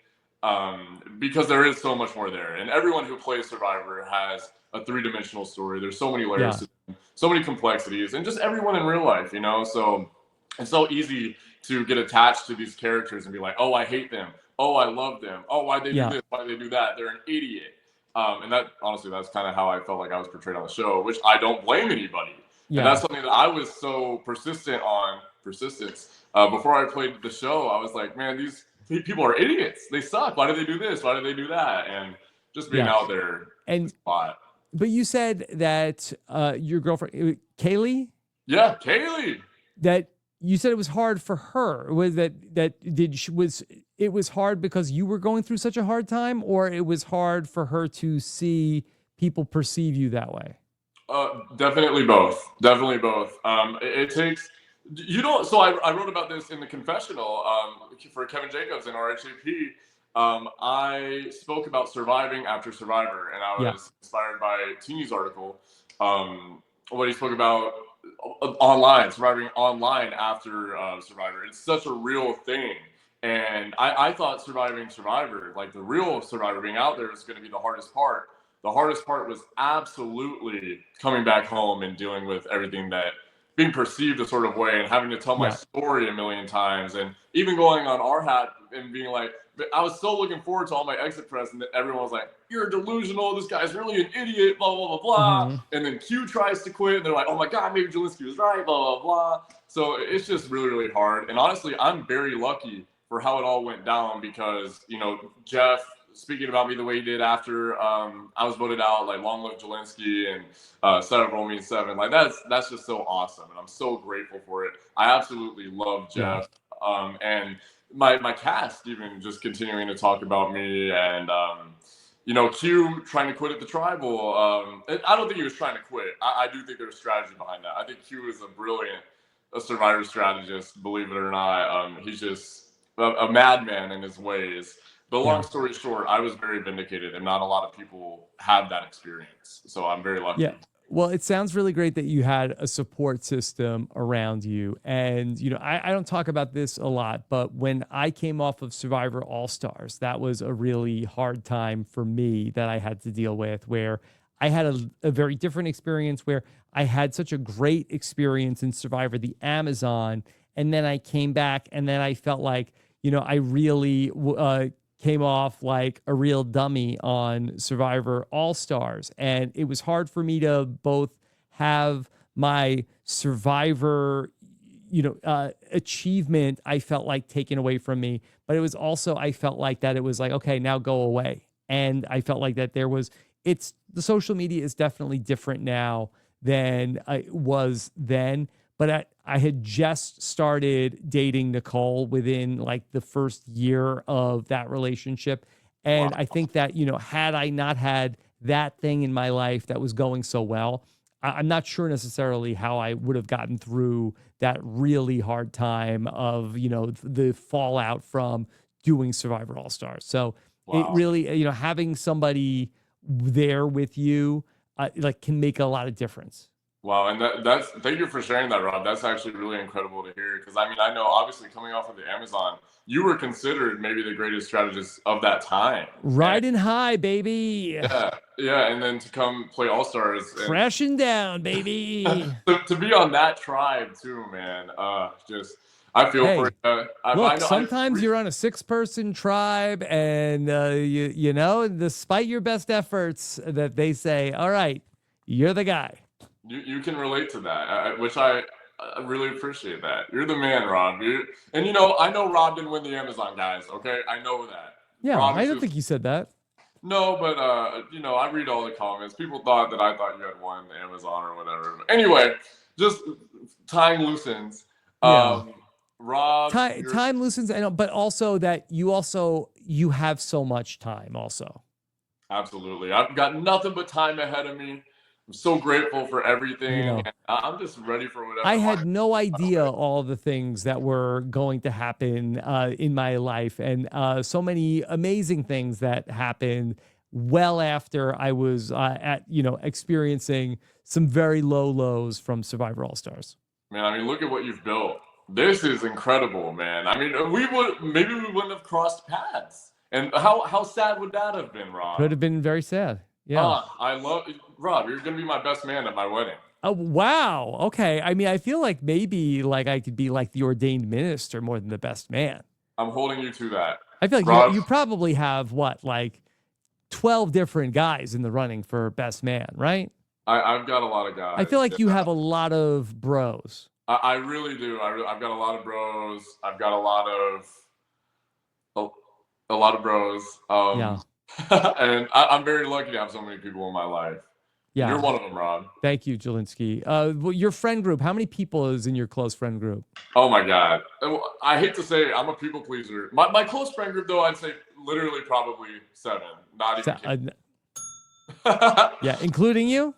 because there is so much more there. And everyone who plays Survivor has a three-dimensional story. There's so many layers to them, so many complexities, and just everyone in real life, so it's so easy to get attached to these characters and be like, oh, I hate them. Oh, I love them. Oh, why'd they do this? Why'd they do that? They're an idiot. And that, honestly, that's kind of how I felt like I was portrayed on the show, which I don't blame anybody. Yeah. And that's something that I was so persistence. Before I played the show, I was like, man, these people are idiots. They suck. Why do they do this? Why do they do that? And just being out there. And but you said that your girlfriend, Kaylee? Yeah, Kaylee. That you said it was hard for her. Was it was hard because you were going through such a hard time, or it was hard for her to see people perceive you that way? Definitely both. It takes, so I wrote about this in the confessional for Kevin Jacobs in RHAP. I spoke about surviving after Survivor, and I was inspired by Teeny's article. What he spoke about surviving online after Survivor. It's such a real thing. And I thought surviving Survivor, like the real Survivor being out there, is going to be the hardest part. The hardest part was absolutely coming back home and dealing with everything that being perceived a sort of way and having to tell my story a million times, and even going on RHAP and being like, I was so looking forward to all my exit press, and everyone was like, "You're delusional. This guy's really an idiot." Blah blah blah blah. And then Q tries to quit, and they're like, "Oh my God, maybe Jelinsky was right." Blah blah blah. So it's just really really hard. And honestly, I'm very lucky for how it all went down because Jeff speaking about me the way he did after I was voted out, like long live Jelinsky and set up Roll Me 7. Like that's just so awesome, and I'm so grateful for it. I absolutely love Jeff, and my cast even just continuing to talk about me, and Q trying to quit at the tribal. I don't think he was trying to quit. I do think there's strategy behind that. I think Q is a survivor strategist, believe it or not. He's just a madman in his ways. But long story short, I was very vindicated, and not a lot of people have that experience. So I'm very lucky. Yeah. Well, it sounds really great that you had a support system around you. And, I don't talk about this a lot, but when I came off of Survivor All-Stars, that was a really hard time for me that I had to deal with, where I had a very different experience where I had such a great experience in Survivor the Amazon. And then I came back and then I felt like, I really came off like a real dummy on Survivor All-Stars. And it was hard for me to both have my Survivor, achievement, I felt like taken away from me. But it was also, I felt like that it was like, okay, now go away. And I felt like that the social media is definitely different now than it was then. But I had just started dating Nicole within like the first year of that relationship. And I think that, had I not had that thing in my life that was going so well, I'm not sure necessarily how I would have gotten through that really hard time of, the fallout from doing Survivor All-Stars. So it really, having somebody there with you, can make a lot of difference. Wow, and that's thank you for sharing that, Rob. That's actually really incredible to hear because I know obviously coming off of the Amazon, you were considered maybe the greatest strategist of that time. Riding high, baby. Yeah, and then to come play All Stars, crashing down, baby. to be on that tribe too, man. Just I feel for you. Look, sometimes you're on a 6-person tribe, and despite your best efforts, that they say, "All right, you're the guy." You can relate to that, which I really appreciate that. You're the man, Rob. I know Rob didn't win the Amazon, guys. Okay, I know that. Yeah, Rob I don't think you said that. No, but I read all the comments. People thought that I thought you had won the Amazon or whatever. Anyway, just tying loose ends. Rob, time loosens, but also that you have so much time. Also, absolutely, I've got nothing but time ahead of me. I'm so grateful for everything. I'm just ready for whatever. I had no idea all the things that were going to happen in my life, and so many amazing things that happened well after I was experiencing some very low lows from Survivor All-Stars. Man, look at what you've built. This is incredible, man. We wouldn't have crossed paths. And how sad would that have been, Rob? Could have been very sad. Yeah. I love Rob. You're gonna be my best man at my wedding. Oh wow. Okay. I feel like maybe I could be like the ordained minister more than the best man. I'm holding you to that. I feel like you probably have 12 different guys in the running for best man, right? I've got a lot of guys. I feel like you have a lot of bros. I really do. I've got a lot of bros. I've got a lot of bros. And I'm very lucky to have so many people in my life. Yeah, you're one of them, Rob. Thank you, Jelinsky. Your friend group, how many people is in your close friend group? Oh my God. I hate to say it, I'm a people pleaser. My close friend group, though, I'd say literally probably 7. Not even kidding. Yeah, including you?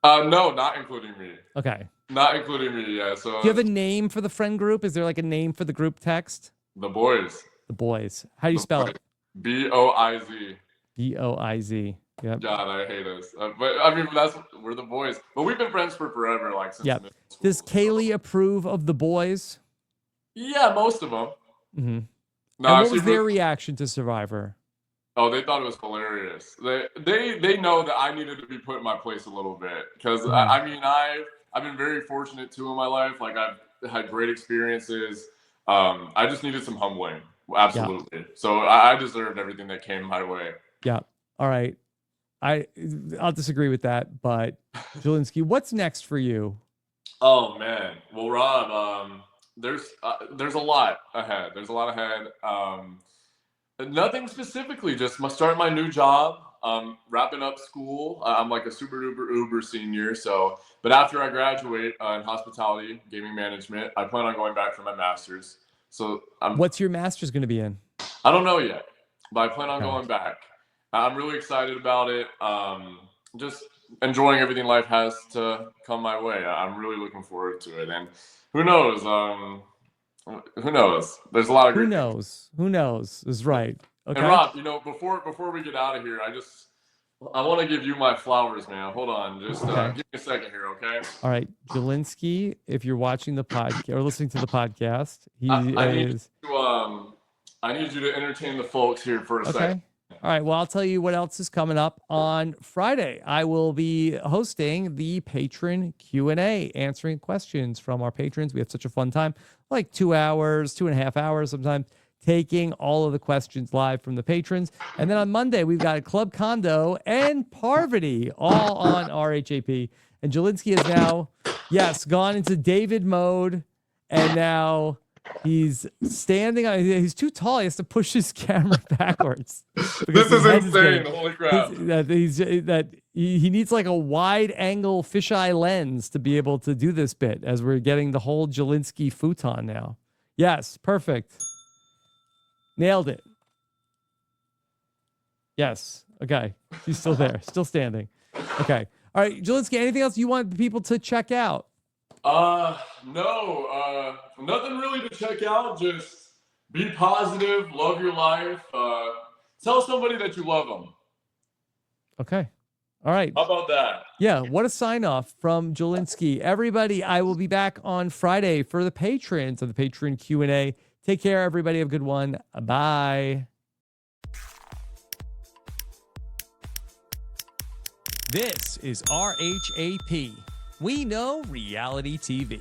No, not including me. Okay. Not including me, yeah. So do you have a name for the friend group? Is there a name for the group text? The Boys. The Boys. How do you spell it? B-O-I-Z. B-O-I-Z. Yep. God, I hate us. But we're the Boys. But we've been friends for forever, since middle school. Does Kaylee approve of the Boys? Yeah, most of them. Mm-hmm. No, what was their reaction to Survivor? Oh, they thought it was hilarious. They know that I needed to be put in my place a little bit because I mean I've been very fortunate too in my life. Like I've had great experiences. I just needed some humbling, absolutely. Yeah. So I deserved everything that came my way. Yeah. All right. I'll disagree with that, but Jelinsky, what's next for you? Oh man, well Rob, there's a lot ahead. There's a lot ahead. Nothing specifically, just starting my new job, wrapping up school. I'm like a super duper uber senior. So, but after I graduate in hospitality, gaming management, I plan on going back for my master's. So What's your master's going to be in? I don't know yet, but I plan on going back. I'm really excited about it. Just enjoying everything life has to come my way. I'm really looking forward to it. And who knows? Who knows? There's a lot of Who great knows? Who knows is right. Okay. And Rob, before we get out of here, I want to give you my flowers, man. Hold on, just give me a second here, okay? All right, Jelinsky, if you're watching the podcast or listening to the podcast, I need you to entertain the folks here for a second. All right. Well, I'll tell you what else is coming up on Friday. I will be hosting the patron Q&A, answering questions from our patrons. We have such a fun time, like 2 hours, 2.5 hours sometimes, taking all of the questions live from the patrons. And then on Monday, we've got Club Condo and Parvati all on RHAP. And Jelinsky is now, gone into David mode. And now he's standing on, he's too tall. He has to push his camera backwards. This is insane. Holy crap. He needs like a wide angle fisheye lens to be able to do this bit as we're getting the whole Jelinsky futon now. Yes, perfect. Nailed it. Yes. Okay. She's still there. Still standing. Okay. All right, Jelinsky, anything else you want people to check out? No. Nothing really to check out. Just be positive. Love your life. Tell somebody that you love them. Okay. All right. How about that? Yeah. What a sign off from Jelinsky. Everybody, I will be back on Friday for the patrons of the patron Q&A. Take care, everybody. Have a good one. Bye. This is RHAP. We know reality TV.